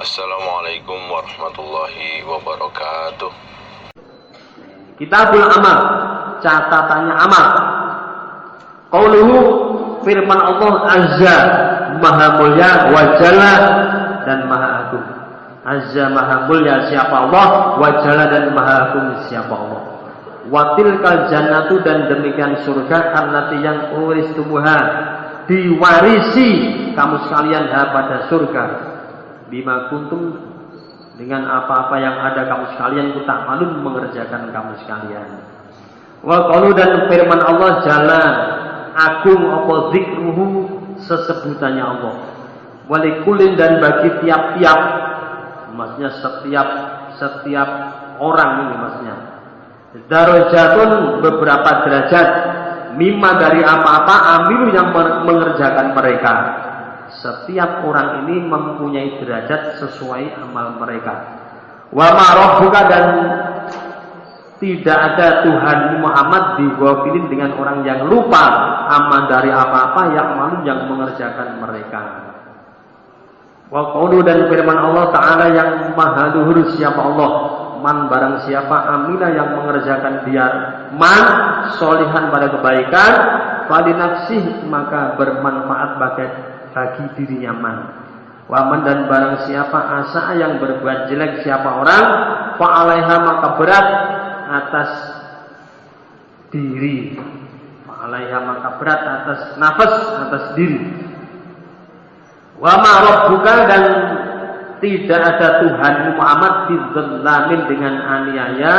Assalamualaikum warahmatullahi wabarakatuh. Kitabul amal, catatannya amal. Qauluhu, firman Allah azza, maha mulia, wa jalla, dan maha agung. Azza maha mulia siapa Allah, wa jalla dan maha agung siapa Allah. Wa tilkal jannatu, dan demikian surga allati yang uristumuha, diwarisi kamu sekalian pada surga. Bima kuntum, dengan apa-apa yang ada kamu sekalian, ta'malun, mengerjakan kamu sekalian. Wa qalu, dan firman Allah jalla, agung apa zikruhu, sesebutannya Allah. Walikulin, dan bagi tiap-tiap, maksudnya setiap orang ini maksudnya. Darajatun, beberapa derajat, mimma, dari apa-apa, amilu, yang mengerjakan mereka. Setiap orang ini mempunyai derajat sesuai amal mereka. Wa ma rabbuka, dan tidak ada Tuhan Muhammad dighafilin dengan orang yang lupa amal dari apa-apa yang mengerjakan mereka. Wa qaulu, dan firman Allah Ta'ala yang maha luhur siapa Allah, man barang siapa amila yang mengerjakan dia man solihan pada kebaikan, falinafsih, maka bermanfaat bagi dirinya man. Waman, dan barang siapa asa yang berbuat jelek siapa orang, fa'alaiha, maka berat atas diri. Fa'alaiha, maka berat atas nafas, atas diri. Wa ma rabbuka, dan tidak ada Tuhan Muhammad bidzalamin, dengan aniaya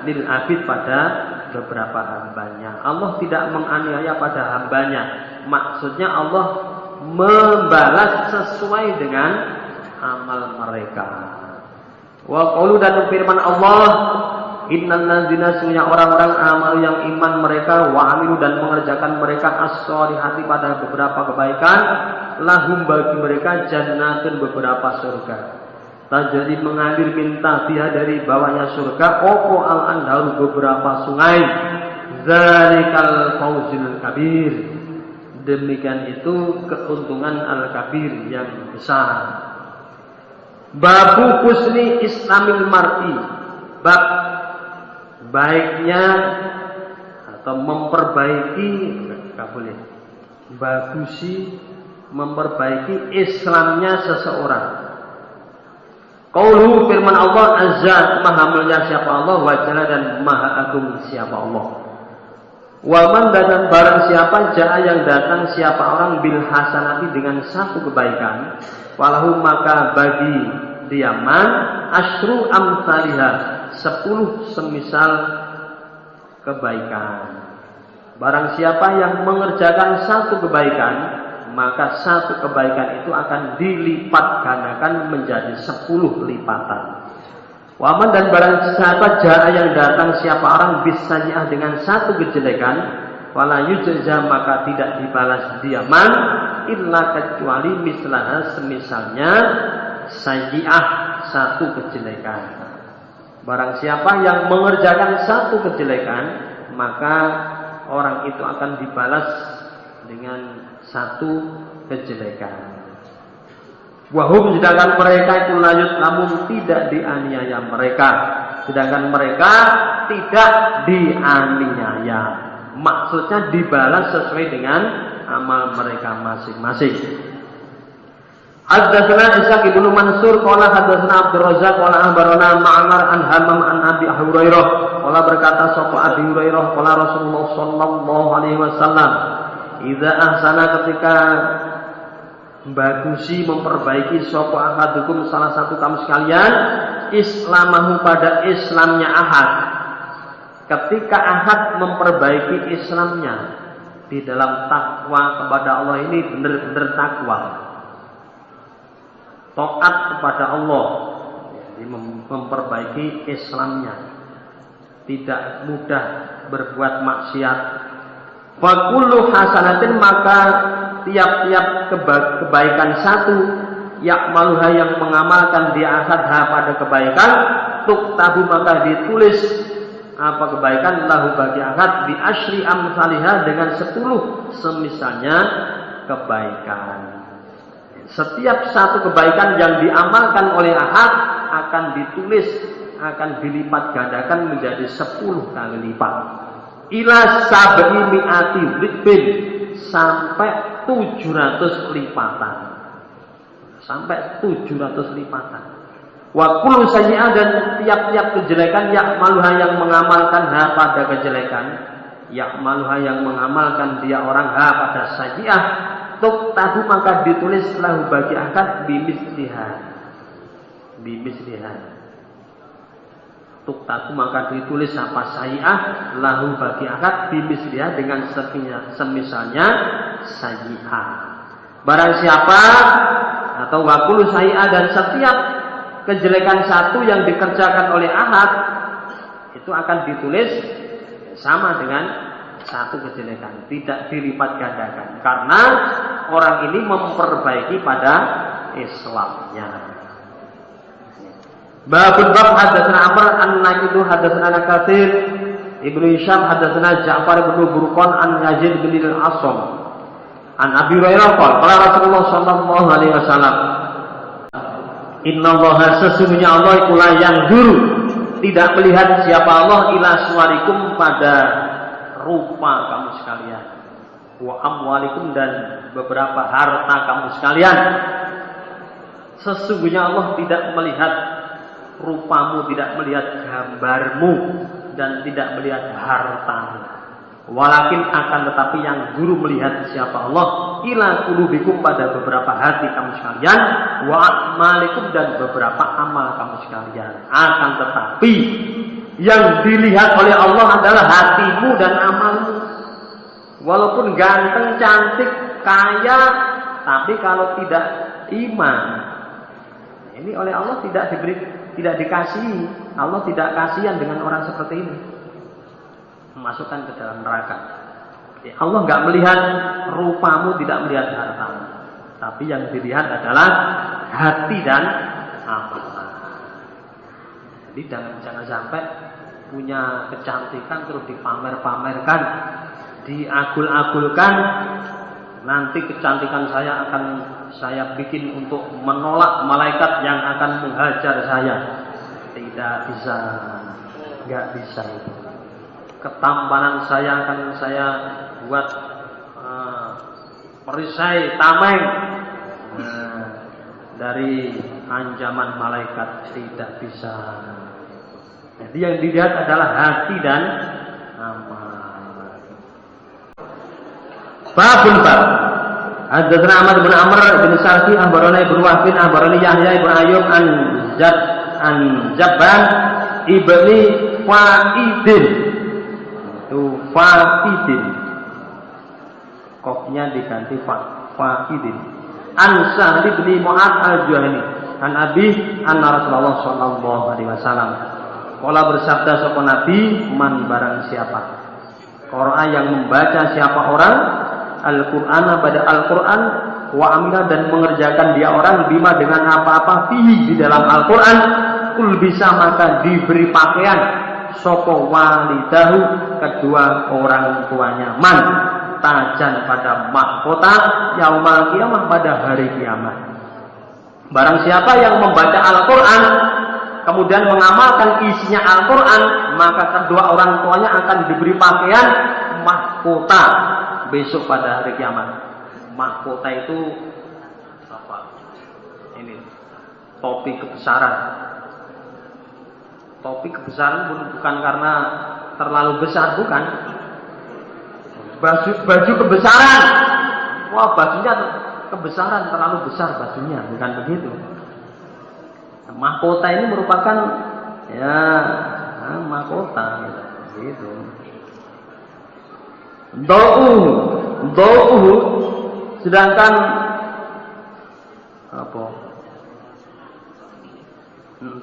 lil abid, pada beberapa hambanya. Allah tidak menganiaya pada hambanya. Maksudnya Allah membalas sesuai dengan amal mereka. Wa qaulu, dan firman Allah, innal ladzina, sesungguhnya orang-orang amal yang iman mereka, wa amilu, dan mengerjakan mereka as-sholihati, pada beberapa kebaikan, lahum, bagi mereka jannatun, beberapa surga, tajri, mengalir minta biha, dari bawahnya surga, opo al-anharu, beberapa sungai, zalikal fawzul kabir, demikian itu keuntungan al-kabir, yang besar. Babu husni islamil mar'i, bab baiknya atau memperbaiki, enggak boleh, bagusi, memperbaiki Islamnya seseorang. Qauluhu, firman Allah azza, maha mulia siapa Allah, wa jalla, dan maha agung siapa Allah. Waman, dan barang siapa jaa yang datang siapa orang bil hasanati, dengan satu kebaikan, walahu, maka bagi dia man asyru amsalihha, 10 semisal kebaikan. Barang siapa yang mengerjakan satu kebaikan, maka satu kebaikan itu akan dilipat gandakan menjadi 10 lipatan. Waman, dan barang siapa jaa yang datang siapa orang bisayi'ah, dengan satu kejelekan, wala yujza, maka tidak dibalas dia man illa, kecuali mislaha, semisalnya sayyi'ah, satu kejelekan. Barang siapa yang mengerjakan satu kejelekan, maka orang itu akan dibalas dengan satu kejelekan. Wahum, sedangkan mereka itu layut, namun tidak dianiaya mereka. Sedangkan mereka tidak dianiaya, maksudnya dibalas sesuai dengan amal mereka masing-masing. Haddatsana Ishaq ibnu Mansur qala haddatsana Abdul Razzaq qala akhbarana Ma'mar an Hammam an Abi Hurairah qala, berkata sapa Abi Hurairah, qala Rasulullah sallallahu alaihi wasallam, idza ahsana, ketika bagusi, memperbaiki sapa ahadukum, salah satu kamu sekalian, islamahu, pada Islamnya ahad. Ketika ahad memperbaiki Islamnya di dalam takwa kepada Allah, ini benar-benar takwa, taat kepada Allah, jadi memperbaiki Islamnya, tidak mudah berbuat maksiat. Fa kullu hasanatin, maka tiap-tiap kebaikan satu, yakmaluha, yang mengamalkan dia ahadha, pada kebaikan, tuktabu, maka ditulis apa kebaikan, lahu, bagi ahad, bi asyri amsalihha, dengan 10 semisalnya kebaikan. Setiap satu kebaikan yang diamalkan oleh ahad akan ditulis, akan dilipat gandakan menjadi 10 kali lipat. Ila sab'i mi'ati ridbin, sampai 700 lipatan. Sampai 700 lipatan. Wa kullu sayyi'ah, dan tiap-tiap kejelekan ya'maluha, yang mengamalkan pada kejelekan, ya'maluha, yang mengamalkan dia orang pada sayyi'ah, tuktabu, maka ditulis lahu bagi akad bimisliha. Tuktabu, maka ditulis apa sayyi'ah lahu bagi akad bimisliha, dengan semisalnya sayyi'ah. Barang siapa, atau wakulu sayyi'ah, dan setiap kejelekan satu yang dikerjakan oleh ahad itu akan ditulis sama dengan satu kejelekan, tidak dilipat gandakan, karena orang ini memperbaiki pada Islamnya. Babul bab hadatsana Amr an-Naqidu hadatsana Katsir Ibnu Hisham hadatsana Ja'far bin Burqan an Yazid bin al-Asam an Abi Hurairah qala Rasulullah sallallahu alaihi wasallam, innallaha, sesungguhnya Allah itulah yang dulu tidak melihat siapa Allah ila suwarikum, pada rupa kamu sekalian, wa amwalikum, dan beberapa harta kamu sekalian. Sesungguhnya Allah tidak melihat rupamu, tidak melihat gambarmu, dan tidak melihat hartamu. Walakin, akan tetapi yang guru melihat siapa Allah ila qulubikum, pada beberapa hati kamu sekalian, wa a'malikum, dan beberapa amal kamu sekalian. Akan tetapi yang dilihat oleh Allah adalah hatimu dan amalmu. Walaupun ganteng, cantik, kaya, tapi kalau tidak iman, ini oleh Allah tidak dikasihi. Allah tidak kasihan dengan orang seperti ini, memasukkan ke dalam neraka. Allah nggak melihat rupamu, tidak melihat hartamu, tapi yang dilihat adalah hati dan amal. Jadi jangan sampai punya kecantikan terus dipamer-pamerkan, diagul-agulkan. Nanti kecantikan saya akan saya bikin untuk menolak malaikat yang akan menghajar saya. Tidak bisa, nggak bisa itu. Ketampanan saya akan saya buat perisai tameng dari ancaman malaikat, tidak bisa. Jadi yang dilihat adalah hati dan amal. Babul bab. Hadatsana Ahmad bin Amr bin Sarfi akhbarana Ibnu Wahb akhbarani Yahya bin Ayyub an Jabban ibni Fa'idin. Itu Fa'idin. Qafnya diganti Fa'idin. An Sa'd bin Mu'adz al-Juhani an Abi anna Rasulullah sallallahu alaihi wasallam qala, bersabda sapa Nabi, man barang siapa qara'a, yang membaca siapa orang Al-Qur'an, pada Al-Qur'an, wa amila, dan mengerjakan dia orang bima, dengan apa-apa, fihi, di dalam Al-Qur'an, kul bisa, maka diberi pakaian sapa walidahu, kedua orang tuanya, man tajan, pada mahkota, yaumal kiamah, pada hari kiamat. Barang siapa yang membaca Al-Qur'an kemudian mengamalkan isinya Al-Qur'an, maka kedua orang tuanya akan diberi pakaian mahkota besok pada hari kiamat. Mahkota itu apa? Ini topi kebesaran. Topi kebesaran bukan karena terlalu besar, bukan. Baju kebesaran. Wah, bajunya kebesaran, terlalu besar bajunya, bukan begitu. Mahkota ini merupakan mahkota gitu. Dau'uhu, sedangkan apa?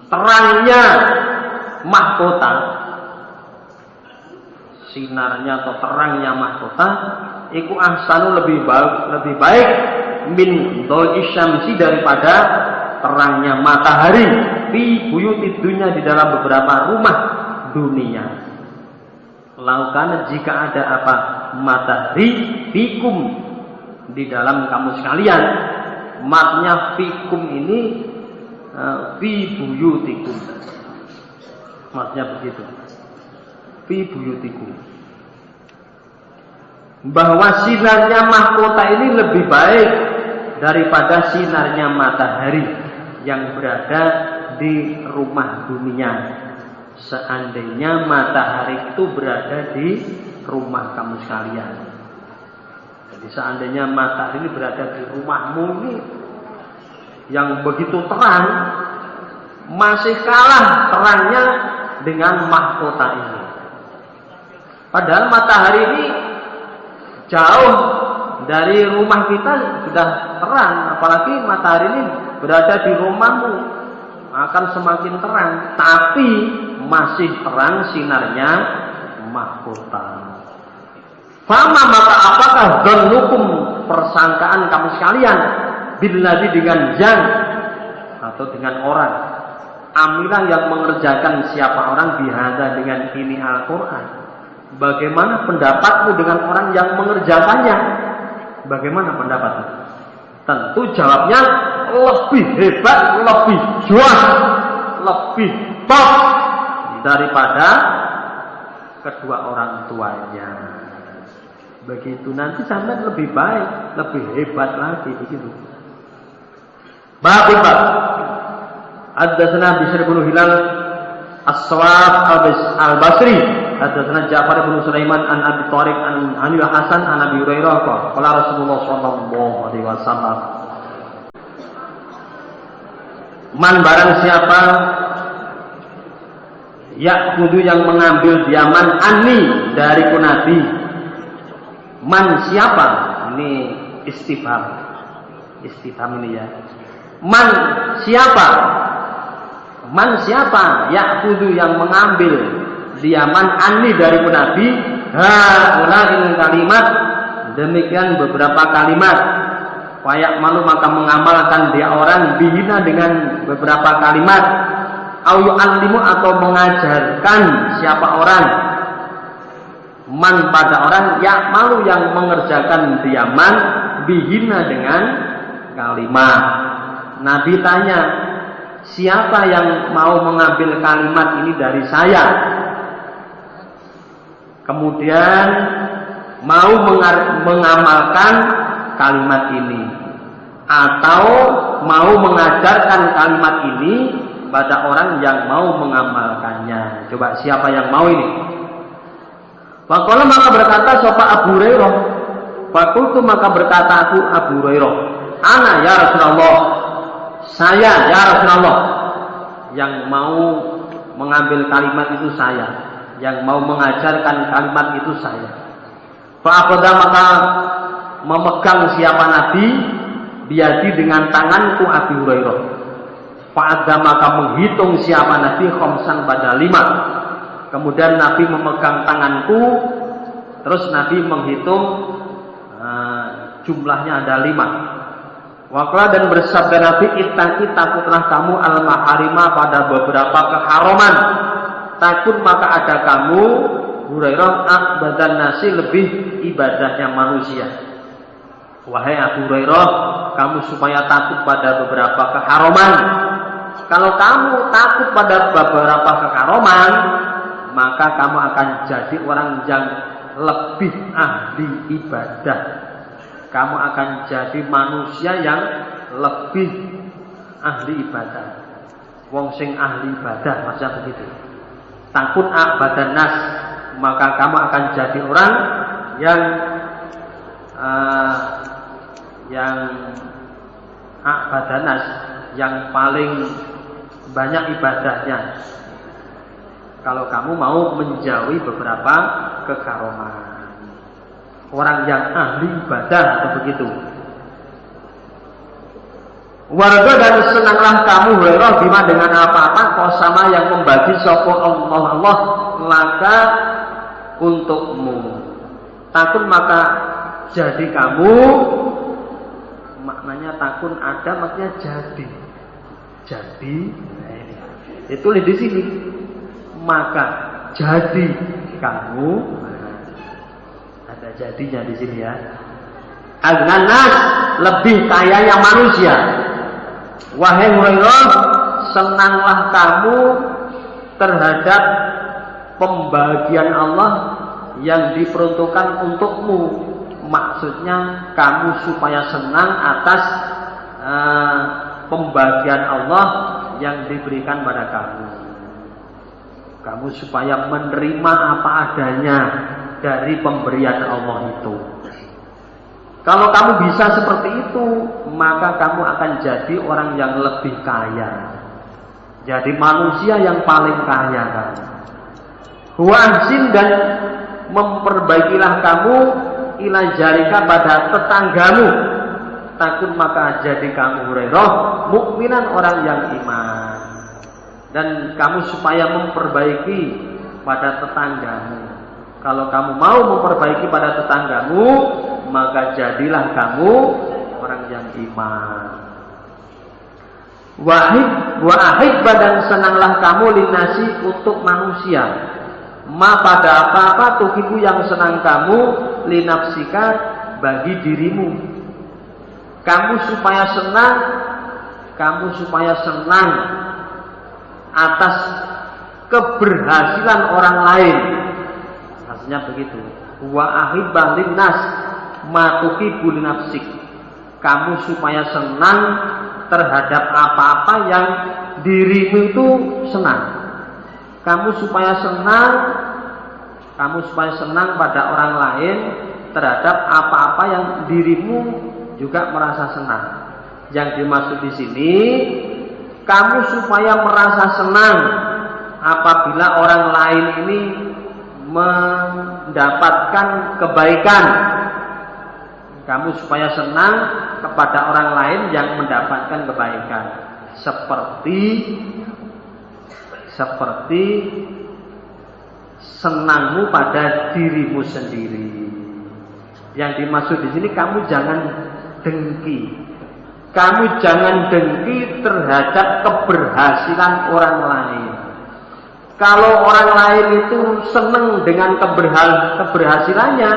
Terangnya mahkota, sinarnya atau terangnya mahkota, iku ahsanu, lebih baik min dhau'i syamsi, daripada terangnya matahari, fi buyutid dunya, di dalam beberapa rumah dunia. Lakukan jika ada apa? Matahari fikum, di dalam kamu sekalian, Maknanya fikum ini fi buyutikum. Maksudnya begitu. Fi buyutikum. Bahwa sinarnya mahkota ini lebih baik daripada sinarnya matahari yang berada di rumah dunia. Seandainya matahari itu berada di rumah kamu sekalian. Jadi seandainya matahari ini berada di rumahmu ini yang begitu terang, masih kalah terangnya dengan mahkota ini. Padahal matahari ini jauh dari rumah kita sudah terang, apalagi matahari ini berada di rumahmu akan semakin terang, tapi masih terang sinarnya mahkota. Fama maka apakah dzannukum persangkaan kamu sekalian billadzi dengan yang atau dengan orang amilah yang mengerjakan siapa orang bihada dengan ini Al-Quran. Bagaimana pendapatmu dengan orang yang mengerjakannya? Bagaimana pendapatmu? Tentu jawabnya lebih hebat, lebih jual, lebih top daripada kedua orang tuanya. Begitu nanti sampai lebih baik, lebih hebat lagi begitu. Bab Haddatsana Bishr bin Hilal As-Sawab Al-Basri haddatsana Ja'far bin Sulaiman an Abi Thariq an Anil Hasan an Abi Hurairah qala Rasulullah sallallahu alaihi wasallam man barang siapa ya'khudhu yang mengambil diaman anni dariku Nabi. Man siapa? Ini istifham ini ya. Man siapa? Man siapa? Ya'khudhu yang mengambil diaman anni dariku Nabi. Ini kalimat, demikian beberapa kalimat. Wayak malu maka mengamalkan dia orang bihina dengan beberapa kalimat. Au yu'allimu atau mengajarkan siapa orang. Man pada orang ya malu yang mengerjakan diaman bihina dengan kalimat. Nabi tanya, siapa yang mau mengambil kalimat ini dari saya? Kemudian mau mengamalkan kalimat ini atau mau mengajarkan kalimat ini pada orang yang mau mengamalkannya. Coba siapa yang mau ini? Faqala maka berkata sapa Abu Hurairah. Faqultu maka berkata aku Abu Hurairah, ana ya Rasulullah. Saya ya Rasulullah. Yang mau mengambil kalimat itu saya, yang mau mengajarkan kalimat itu saya. Fa'aqada maka memegang siapa Nabi biadi dengan tanganku Abu Hurairah. Fa'adha maka menghitung siapa Nabi khamsan pada 5. Kemudian Nabi memegang tanganku, terus Nabi menghitung jumlahnya ada 5. Waqala dan bersabda Nabi, ittaqi takutlah kamu al-maharima pada beberapa keharaman. Takut maka ada kamu Hurairah abadan nasi lebih ibadahnya manusia. Wahai Abu Hurairah, kamu supaya takut pada beberapa keharaman. Kalau kamu takut pada beberapa keharaman, maka kamu akan jadi orang yang lebih ahli ibadah. Kamu akan jadi manusia yang lebih ahli ibadah. Wong sing ahli ibadah maksudnya begitu. Takut abadan nas, maka kamu akan jadi orang yang abadan nas, yang paling banyak ibadahnya. Kalau kamu mau menjauhi beberapa kekaroman, orang yang ahli ibadah atau begitu. Warga dan senanglah kamu Hurairah bima dengan apa-apa kosama yang membagi sapa Allah laka untukmu. Takun maka jadi kamu, maknanya takun ada maksudnya jadi. Nah ini. Ditulis di sini. Maka jadi kamu, ada jadinya di sini ya. Agnan nas, lebih kayanya manusia. Wahai Hurairah, senanglah kamu terhadap pembagian Allah yang diperuntukkan untukmu. Maksudnya kamu supaya senang atas pembagian Allah yang diberikan pada kamu. Kamu supaya menerima apa adanya dari pemberian Allah itu. Kalau kamu bisa seperti itu, maka kamu akan jadi orang yang lebih kaya. Jadi manusia yang paling kaya kamu. Wahsin, dan memperbaikilah kamu ila jarika pada tetanggamu. Takut maka jadi kamu Hurairah mukminan, orang yang iman. Dan kamu supaya memperbaiki pada tetanggamu. Kalau kamu mau memperbaiki pada tetanggamu, maka jadilah kamu orang yang iman. Wahid badan, senanglah kamu linasi, untuk manusia. Ma pada apa-apa tuhibu, yang senang kamu, linafsika, bagi dirimu. Kamu supaya senang atas keberhasilan orang lain. Maksudnya begitu. Wa ahibbah linnas ma tuhibu linafsik. Kamu supaya senang terhadap apa-apa yang dirimu itu senang. Kamu supaya senang pada orang lain terhadap apa-apa yang dirimu juga merasa senang. Yang dimaksud di sini, kamu supaya merasa senang apabila orang lain ini mendapatkan kebaikan. Kamu supaya senang kepada orang lain yang mendapatkan kebaikan. Seperti senangmu pada dirimu sendiri. Yang dimaksud di sini, kamu jangan dengki. Kamu jangan dengki terhadap keberhasilan orang lain. Kalau orang lain itu senang dengan keberhasilannya,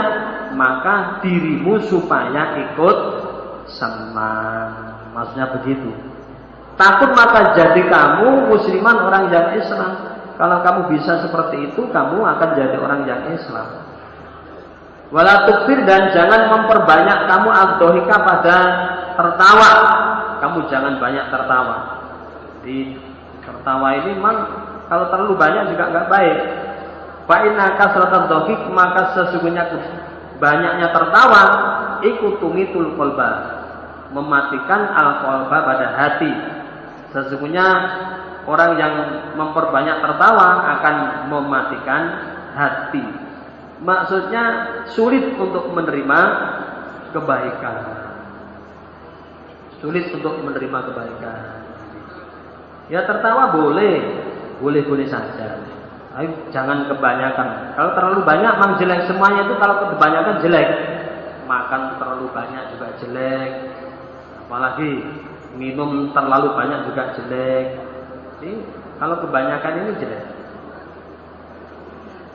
maka dirimu supaya ikut senang. Maksudnya begitu. Takut maka jadi kamu musliman, orang yang Islam. Kalau kamu bisa seperti itu, kamu akan jadi orang yang Islam. Wala tukfir, dan jangan memperbanyak kamu ad-dohika pada tertawa. Kamu jangan banyak tertawa. Di tertawa ini memang kalau terlalu banyak juga nggak baik. Fa inna kasratad dohik, maka sesungguhnya banyaknya tertawa ikutumitul qalba, mematikan al-qalba pada hati. Sesungguhnya orang yang memperbanyak tertawa akan mematikan hati. Maksudnya sulit untuk menerima kebaikan. Sulit untuk menerima kebaikan. Ya tertawa boleh saja. Ayo, jangan kebanyakan. Kalau terlalu banyak memang jelek semuanya itu. Kalau kebanyakan jelek. Makan terlalu banyak juga jelek. Apalagi minum terlalu banyak juga jelek. Jadi, kalau kebanyakan ini jelek.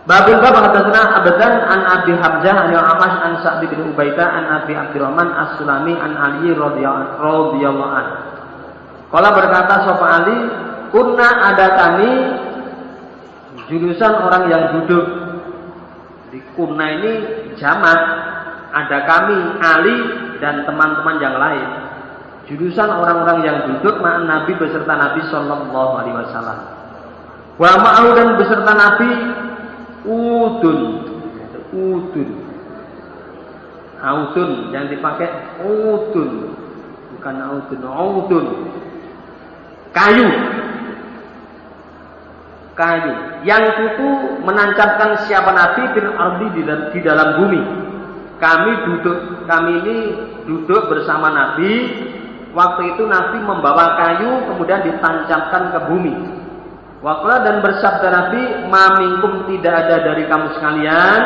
Babul bab hadatsana Abadan an Abi Hamzah an Amash an Sa'd bin Ubaidah an Abi Abdurrahman As-Sulami an Ali radhiyallahu anhu. Qala berkata sapa Ali, kunna ada kami jurusan orang yang duduk. Di kunna ini jamak, ada kami Ali dan teman-teman yang lain. Jurusan orang-orang yang duduk ma'an Nabi beserta Nabi sallallahu alaihi wasallam. Wa ma'ahu, dan beserta Nabi udun yang dipakai udun, bukan udun, kayu yang itu menancapkan siapa Nabi bil ardi, di dalam bumi. Kami ini duduk bersama Nabi. Waktu itu Nabi membawa kayu kemudian ditancapkan ke bumi. Waqala, dan bersabda Nabi, ma minkum, tidak ada dari kamu sekalian,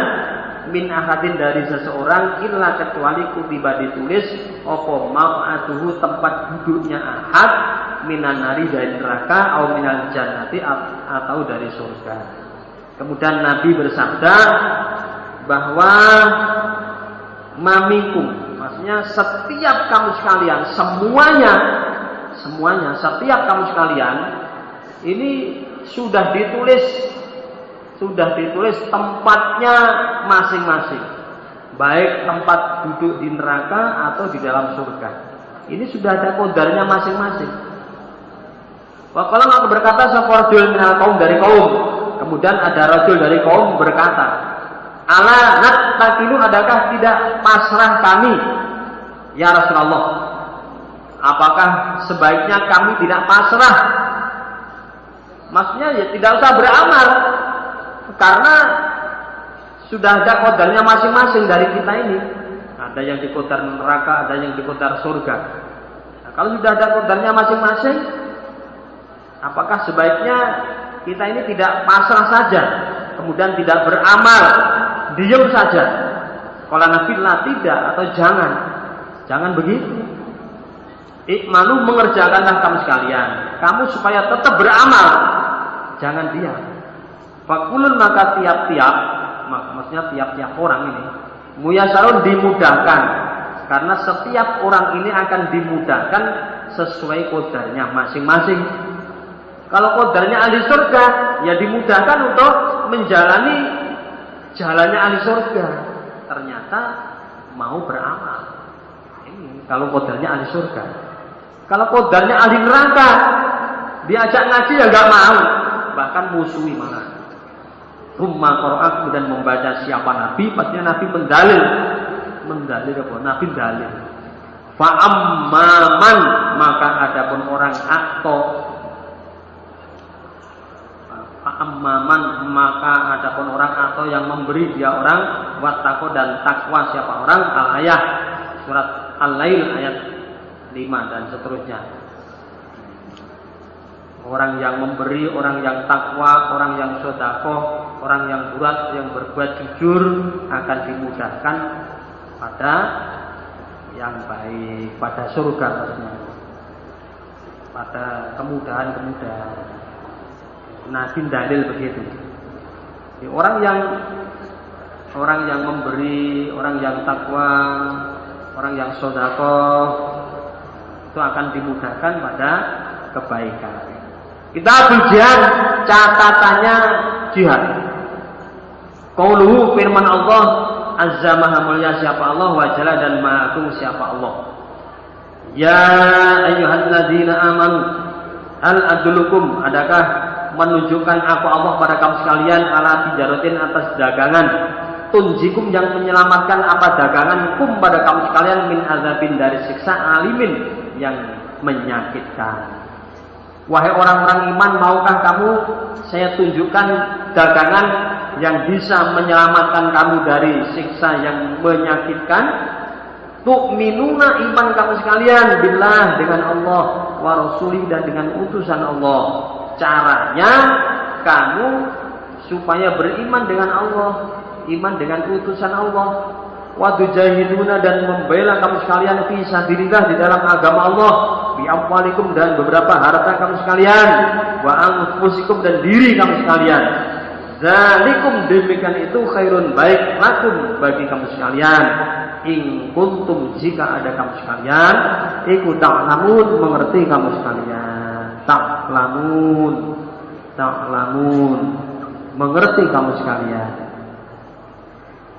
min ahadin, dari seseorang, illa kecuali kutiba ditulis opo maq'atuhu, tempat duduknya ahad, minan nari, dari neraka, atau minal jannati, atau dari surga. Kemudian Nabi bersabda bahwa ma minkum, maksudnya setiap kamu sekalian, semuanya, setiap kamu sekalian ini sudah ditulis tempatnya masing-masing, baik tempat duduk di neraka atau di dalam surga. Ini sudah ada qadarnya masing-masing. Wa qala maka berkata sapa rajul minal kaum dari kaum. Kemudian ada rajul dari kaum berkata, "Ala nattakilu, adakah tidak pasrah kami ya Rasulullah? Apakah sebaiknya kami tidak pasrah?" Maksudnya ya tidak usah beramal, karena sudah ada qadarnya masing-masing dari kita ini. Ada yang di qadar neraka, ada yang di qadar surga. Nah, kalau sudah ada qadarnya masing-masing, apakah sebaiknya kita ini tidak pasrah saja, kemudian tidak beramal, diam saja? Kalau Nabi lah tidak, atau jangan begitu. Ikmalu, mengerjakanlah kamu sekalian, kamu supaya tetap beramal, jangan diam. Fakulun, maka tiap-tiap, maksudnya tiap-tiap orang ini, muyasarun, dimudahkan, karena setiap orang ini akan dimudahkan sesuai qadarnya masing-masing. Kalau qadarnya ahli surga, ya dimudahkan untuk menjalani jalannya ahli surga. Ternyata mau beramal. Ini kalau qadarnya ahli surga. Kalau qadarnya ahli neraka, diajak ngaji ya nggak mau, bahkan musuhi malah. Rumah Quran kemudian membaca siapa Nabi, pastinya Nabi mendalil apa? Nabi dalil. Fa'amman, maka adapun orang maka adapun orang atau yang memberi dia orang wattaqo, dan takwa siapa orang, al-ayah surat Al-Lail ayat 5 dan seterusnya. Orang yang memberi, orang yang takwa, orang yang sedekah, orang yang berbuat jujur akan dimudahkan pada yang baik, pada surga maksudnya, pada kemudahan-kemudahan. Nabi dalil begitu. Jadi orang yang memberi, orang yang takwa, orang yang sedekah itu akan dimudahkan pada kebaikan. Kita jihad, catatannya jihad. Qauluhu, firman Allah, azza maha mulia siapa Allah, wa jalla dan maha agung siapa Allah. Ya ayyuhalladzina amanu, hal adulukum, adakah menunjukkan aku Allah pada kamu sekalian, ala tijaratin, atas dagangan, tunjikum, yang menyelamatkan apa dagangan, kum pada kamu sekalian, min azabin, dari siksa, alimin, yang menyakitkan. Wahai orang-orang iman, maukah kamu saya tunjukkan dagangan yang bisa menyelamatkan kamu dari siksa yang menyakitkan? Tu'minuna, iman kamu sekalian, billah, dengan Allah, wa rasulih, dan dengan utusan Allah. Caranya kamu supaya beriman dengan Allah, iman dengan utusan Allah. Wa tujahiduna, dan membela kamu sekalian fi sabilillah, di dalam agama Allah, bi amwalikum, dan beberapa harta kamu sekalian, wa anfusikum, dan diri kamu sekalian. Zalikum, demikian itu khairun, baik, lakum, bagi kamu sekalian, in kuntum, jika ada kamu sekalian, iku ta'lamun, mengerti kamu sekalian. Ta'lamun, mengerti kamu sekalian.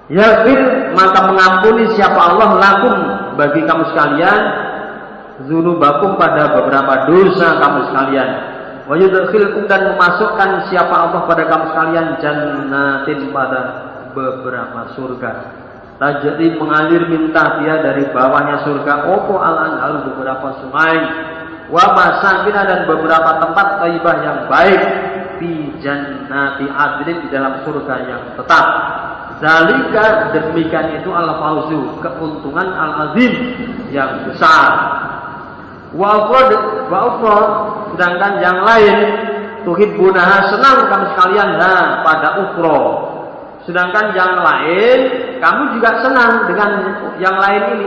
Yaghfir, maka mengampuni siapa Allah, lakum, bagi kamu sekalian, dzunubakum, pada beberapa dosa kamu sekalian. Wa yudkhilkum, dan memasukkan siapa Allah pada kamu sekalian, jannatin, pada beberapa surga. Tajri, mengalir min tahtiha, dari bawahnya surga, opo al-anhar, beberapa sungai, wa masakina, dan beberapa tempat thayyibah yang baik, fi jannati adlin, di dalam surga yang tetap. Zalika, demikian itu al-fawzu, keuntungan al-azim, yang besar. Wa ukhra, sedangkan yang lain, tuhibbunaha, senang kamu sekalian, pada ukhra. Sedangkan yang lain, kamu juga senang dengan yang lain ini.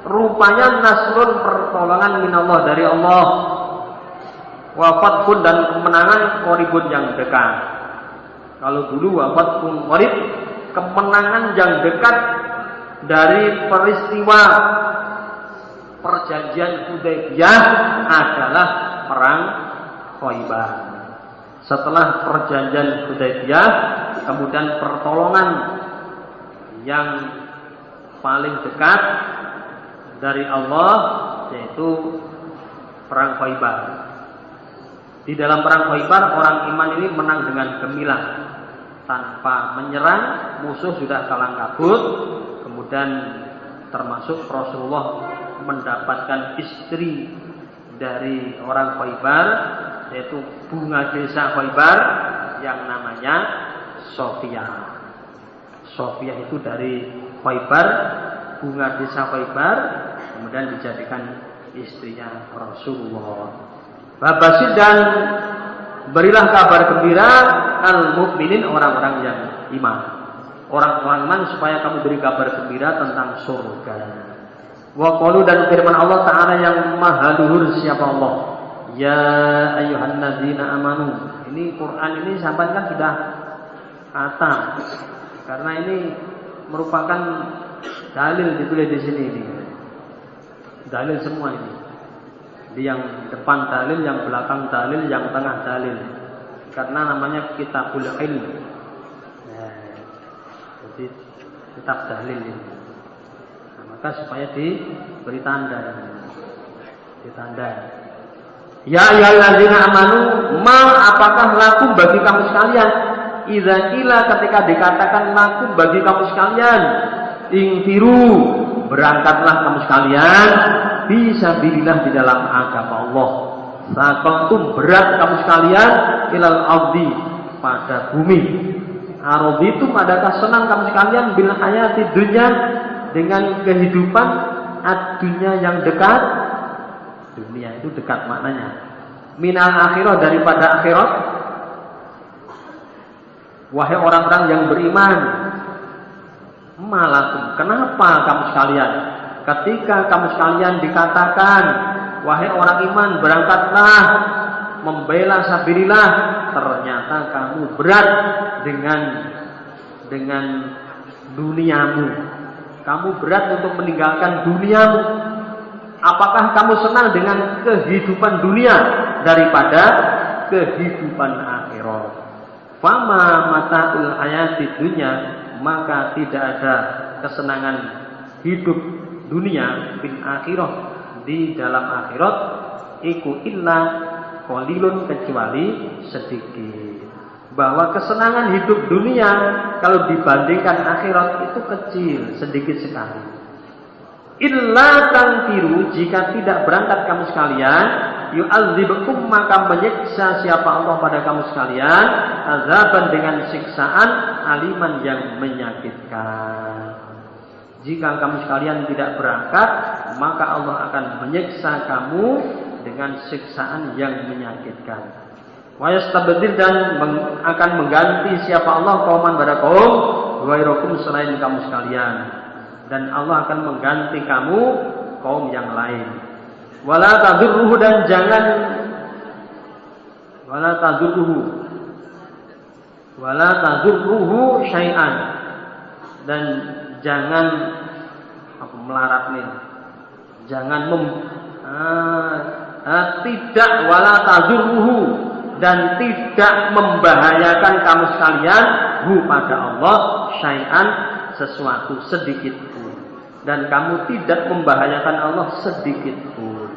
Rupanya nasrun, pertolongan minallah, dari Allah. Wa fathun, dan kemenangan, qaribun, yang dekat. Kalau dulu wa fathun qarib, kemenangan yang dekat dari peristiwa perjanjian Hudaybiyah adalah perang Khaybar. Setelah perjanjian Hudaybiyah, kemudian pertolongan yang paling dekat dari Allah yaitu perang Khaybar. Di dalam perang Khaybar orang iman ini menang dengan gemilang tanpa menyerang, musuh sudah kalang kabut. Kemudian termasuk Rasulullah mendapatkan istri dari orang Khaybar, yaitu bunga desa Khaybar yang namanya Sofia. Sofia itu dari Khaybar, bunga desa Khaybar, kemudian dijadikan istrinya Rasulullah. Babasir dan berilah kabar gembira al-mukminin, orang-orang yang iman. Orang-orang iman supaya kamu beri kabar gembira tentang surga. Wa qalu, dan firman Allah Ta'ala yang maha luhur siapa Allah. Ya ayyuhan ladzina amanu. Ini Quran ini sampai kan sudah kata. Karena ini merupakan dalil ditulis di sini ini. Dalil semua ini. Di yang depan dalil, yang belakang dalil, yang tengah dalil. Karena namanya kitabul ilm. Jadi kitab dalil ini. Nah, maka supaya diberi tanda. Ditanda. Ya ayyuhalladzina amanu, apakah lakum bagi kamu sekalian? Idza qila, ketika dikatakan lakum bagi kamu sekalian, ingfiru, berangkatlah kamu sekalian, fisabilillah, di dalam agama Allah. Saqaltum, berat kamu sekalian, ilal ardi, pada bumi. Araditum, adakah senang kamu sekalian bil hayati dunya, dengan kehidupan ad-dunya yang dekat? Dunia itu dekat maknanya. Minal akhirah, daripada akhirat. Wahai orang-orang yang beriman, malakum, kenapa kamu sekalian? Ketika kamu sekalian dikatakan, wahai orang iman, berangkatlah membela sabilillah, ternyata kamu berat dengan duniamu. Kamu berat untuk meninggalkan duniamu. Apakah kamu senang dengan kehidupan dunia daripada kehidupan akhirat? Fama mata'ul hayatid dunya, maka tidak ada kesenangan hidup dunia bil akhirah, di dalam akhirat, iku illa qalilun, kecuali sedikit. Bahwa kesenangan hidup dunia kalau dibandingkan akhirat itu kecil, sedikit sekali. Illa tangfiru, jika tidak berangkat kamu sekalian, yu'adzibukum, maka menyiksa siapa Allah pada kamu sekalian, azaban, dengan siksaan, aliman, yang menyakitkan. Jika kamu sekalian tidak berangkat, maka Allah akan menyiksa kamu dengan siksaan yang menyakitkan. Wa yastabdil, dan akan mengganti siapa Allah kauman pada kaum, ghairakum, selain kamu sekalian. Dan Allah akan mengganti kamu kaum yang lain. Wala tadurruhu, dan jangan wala tadurruhu syai'an, dan jangan melarat nih. Jangan tidak wala tadurruhu, dan tidak membahayakan kamu sekalian hu, pada Allah, syai'an, sesuatu sedikit pun. Dan kamu tidak membahayakan Allah sedikit pun.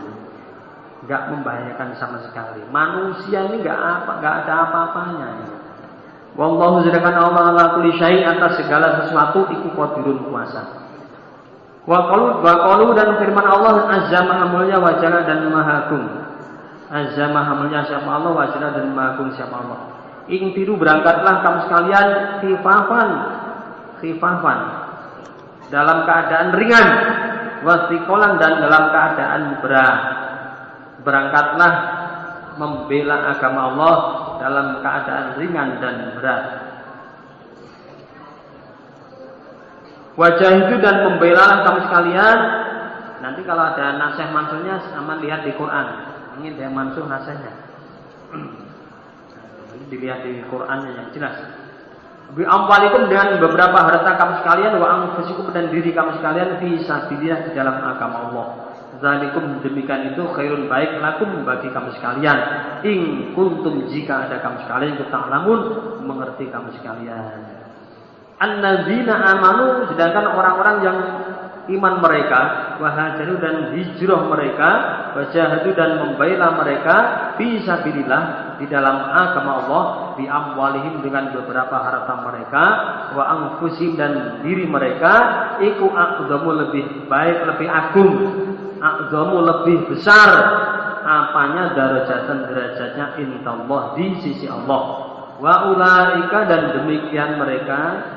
Enggak membahayakan sama sekali. Manusia ini enggak ada apa-apanya. Wallahu, sedangkan Allah ala kulli syai', atas segala sesuatu iku qadirun, kuasa. Wa qalu, dan firman Allah, azza maha mulia, wa jalla, dan maha agung. Azza maha mulia siapa Allah, wa jalla, dan maha agung siapa Allah. Ingfiru, berangkatlah kamu sekalian, khifafan, dalam keadaan ringan, wasikolan, dan dalam keadaan berat. Berangkatlah membela agama Allah dalam keadaan ringan dan berat. Wajah itu, dan membela kamu sekalian. Nanti kalau ada nasih mansuhnya, sama lihat di Quran. Ini dia mansuh nasihnya. Dilihat di Qurannya yang jelas. Bi amwalikum dengan beberapa harta kamu sekalian, wa anfusikum dan diri kamu sekalian, fi sabilillah di dalam agama Allah. Zalikum demikian itu khairun baik lakum bagi kamu sekalian. In kuntum jika ada kamu sekalian ta'lamun mengerti kamu sekalian. Annadzina amanu sedangkan orang-orang yang iman mereka, wahajaru dan hijrah mereka, wajahadu dan membela mereka, fi sabilillah di dalam agama Allah, bi amwalihim dengan beberapa harta mereka, wa anfusihim dan diri mereka, iku aqdamu lebih baik, lebih agung, aqdamu lebih besar apanya darajatan derajatnya intallah di sisi Allah. Wa ulaika dan demikian mereka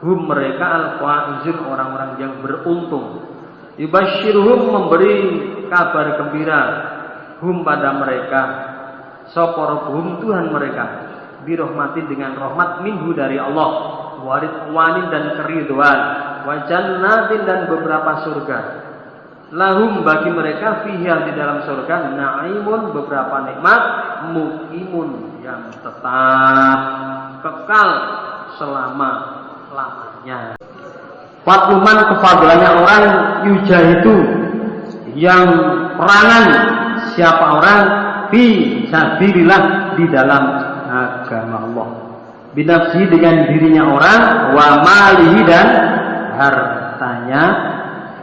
hum mereka al-faizun orang-orang yang beruntung. Yubashshiruhum memberi kabar gembira hum pada mereka soporohum Tuhan mereka birahmatin dengan rahmat minhu dari Allah, waridwanin dan keridhaan, wa jannatin dan beberapa surga, lahum bagi mereka fiha di dalam surga na'imun beberapa nikmat, muqimun yang tetap kekal selama lamanya. Fadluman kefadilannya orang yujahidu yang perangan siapa orang fi sabilillah di dalam agama Allah, binafsi dengan dirinya orang, wa malihi dan hartanya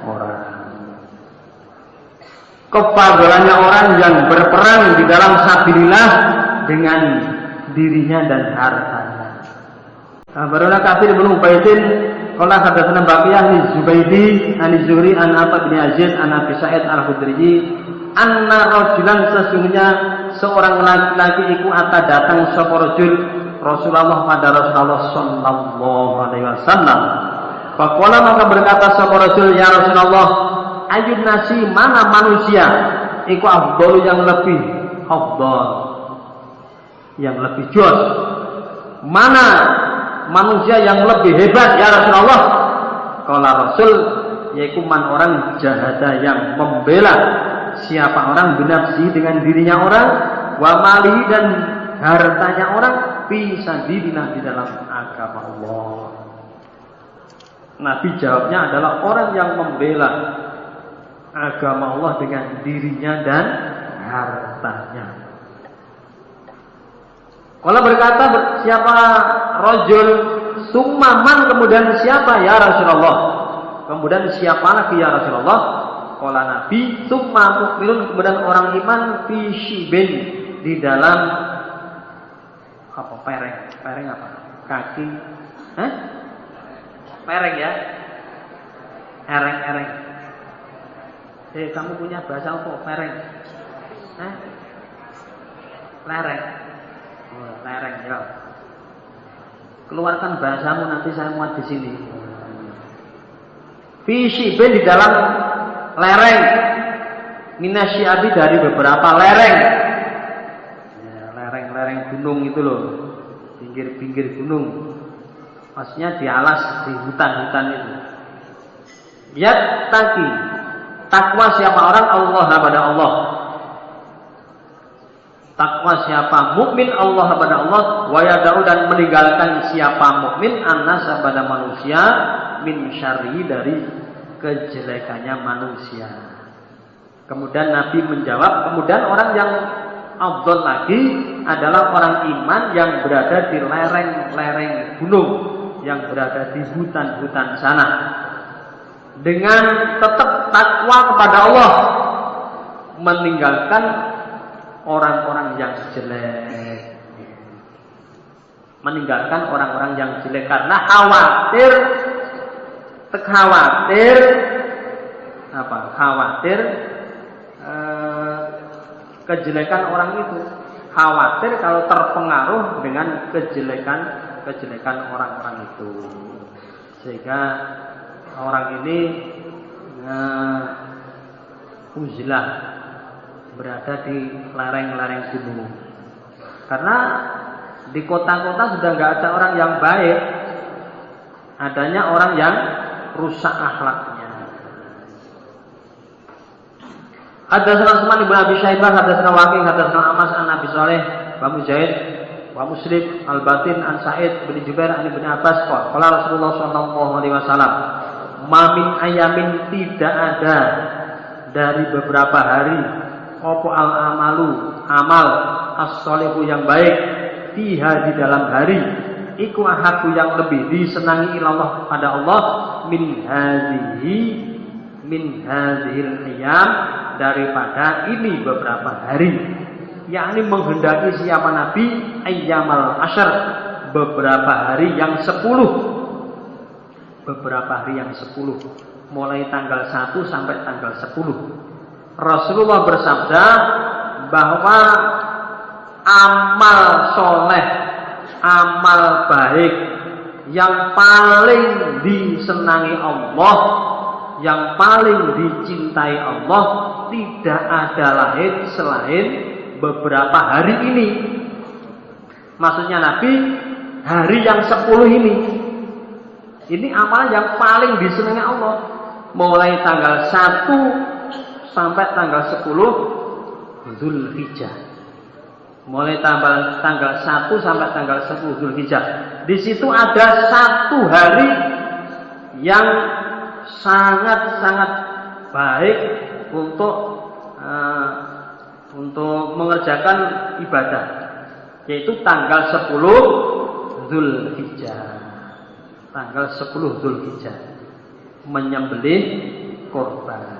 orang. Kefadilannya orang yang berperang di dalam sabilillah dengan dirinya dan hartanya. Barona kafir belum Ubaidin qala hadatsana Baqiyah bin Zubaidi an Zuhri an Atta bin Aziz an Abi Sa'id al-Khudri anna rajulan sesungguhnya seorang laki-laki iku ata datang sapa rajul Rasulullah pada Rasulullah sallallahu alaihi wasallam. Faqala maka berkata sapa rajul ya Rasulullah ayun nasi mana manusia iku afdalu yang lebih afdal yang lebih jos, mana manusia yang lebih hebat ya Rasulullah? Qala Rasul yaitu man orang jahada yang membela siapa orang binafsi dengan dirinya orang, wa malihi dan hartanya orang, fi sabilillah di dalam agama Allah. Nabi jawabnya adalah orang yang membela agama Allah dengan dirinya dan hartanya. Kalau berkata siapa rajul summaman kemudian siapa ya Rasulullah? Kemudian siapa lagi ya Rasulullah? Qala Nabi summa mukminun kemudian orang iman fi shibin di dalam apa pereng apa? Kaki. Pereng ya? Ereng. Kamu punya bahasa apa? Pereng. Lereng. Oh, lereng ya. Keluarkan bahasamu nanti saya muat di sini. Fisibin di dalam lereng. Minasyiabi dari beberapa lereng. Ya, lereng-lereng gunung itu loh. Pinggir-pinggir gunung. Maksudnya di alas, di hutan-hutan itu. Yattaqi. Takwa siapa orang Allah pada Allah. Takwa siapa mukmin Allah pada Allah, wa yada'u dan meninggalkan siapa mukmin annas pada manusia min syarri dari kejelekannya manusia. Kemudian Nabi menjawab, kemudian orang yang afdal lagi adalah orang iman yang berada di lereng-lereng gunung, yang berada di hutan-hutan sana. Dengan tetap takwa kepada Allah, meninggalkan orang-orang yang jelek, meninggalkan orang-orang yang jelek karena khawatir kejelekan orang itu, khawatir kalau terpengaruh dengan kejelekan orang-orang itu, sehingga orang ini uzilah berada di lereng-lereng gunung. Karena di kota-kota sudah nggak ada orang yang baik, adanya orang yang rusak akhlaknya. Hadatsana Utsman bin Abi Syaibah, hadatsana Waqi', hadatsana Amas an Abi Shalih, Abu Zaid wa Muslim al-Batin an Sa'id bin Jubair an Ibnu Abbas qala Rasulullah sallallahu alaihi wasallam ma min ayamin tidak ada dari beberapa hari apa al-amalu amal as-sholihu yang baik fiha di dalam hari iku ahabu yang lebih disenangi ilallah pada Allah min hadhil ayyam daripada ini beberapa hari, yakni menghendaki siapa Nabi ayyamal asyar beberapa hari yang 10, mulai tanggal 1 sampai tanggal 10. Rasulullah bersabda bahwa amal soleh, amal baik yang paling disenangi Allah, yang paling dicintai Allah tidak ada lain selain beberapa hari ini. Maksudnya Nabi, hari yang 10 ini amal yang paling disenangi Allah. Mulai tanggal 1 sampai tanggal 10 Dzulhijjah. Mulai tanggal 1 sampai tanggal 10 Dzulhijjah. Di situ ada satu hari yang sangat-sangat baik untuk mengerjakan ibadah, yaitu tanggal 10 Dzulhijjah. Tanggal 10 Dzulhijjah menyembelih korban.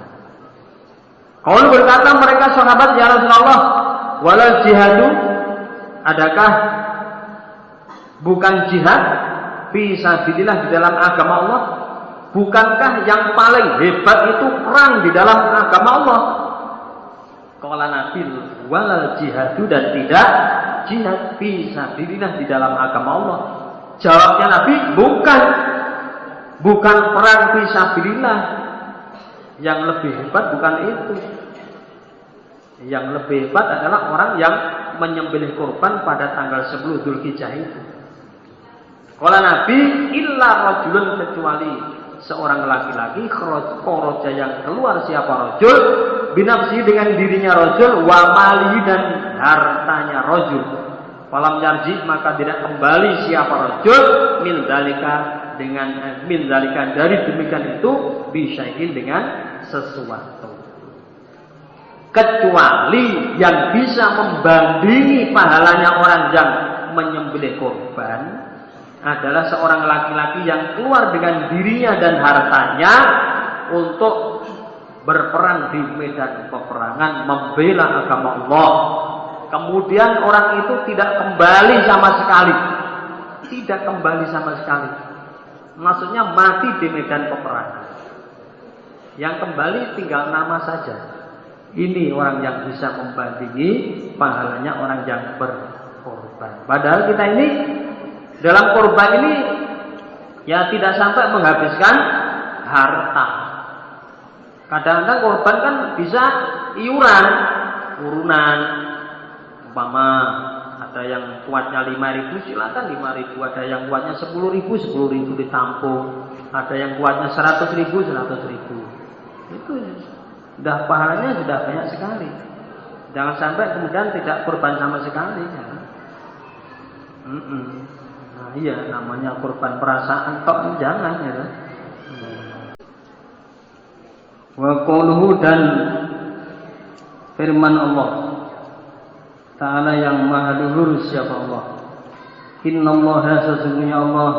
Kalau berkata mereka sahabat, ya Rasulullah, walal jihadu, adakah bukan jihad fi sabilillah di dalam agama Allah? Bukankah yang paling hebat itu perang di dalam agama Allah? Qala Nabi, walal jihadu, dan tidak jihad fi sabilillah di dalam agama Allah. Jawabnya Nabi, bukan perang fi sabilillah. Yang lebih hebat bukan itu. Yang lebih hebat adalah orang yang menyembelih kurban pada tanggal 10 Dzulhijjah itu. Qala Nabi, illa rajulun, kecuali seorang laki-laki kharaja yang keluar, siapa rajul binafsi dengan dirinya rajul wa mali dan hartanya rajul. Falam yarji, maka tidak kembali siapa rajul min dalika dari demikian itu bisyai'in dengan sesuatu, kecuali yang bisa membandingi pahalanya orang yang menyembelih korban adalah seorang laki-laki yang keluar dengan dirinya dan hartanya untuk berperang di medan peperangan membela agama Allah. Kemudian orang itu tidak kembali sama sekali. Maksudnya mati di medan peperangan. Yang kembali tinggal nama saja. Ini orang yang bisa membandingi pahalanya orang yang berkorban. Padahal kita ini dalam korban ini ya tidak sampai menghabiskan harta. Kadang-kadang korban kan bisa urunan. Umpama ada yang kuatnya 5.000, silakan 5.000. Ada yang kuatnya 10.000, 10.000 ditampung. Ada yang kuatnya 100.000, 100.000. Itu sudah pahalanya sudah banyak sekali. Jangan sampai kemudian tidak korban sama sekali. Ya. Nah, iya, namanya korban perasaan tok, jangan ya. Wa qauluhu, dan firman Allah Ta'ala yang maha luhur, siapa Allah. Innallaha, sesungguhnya Allah,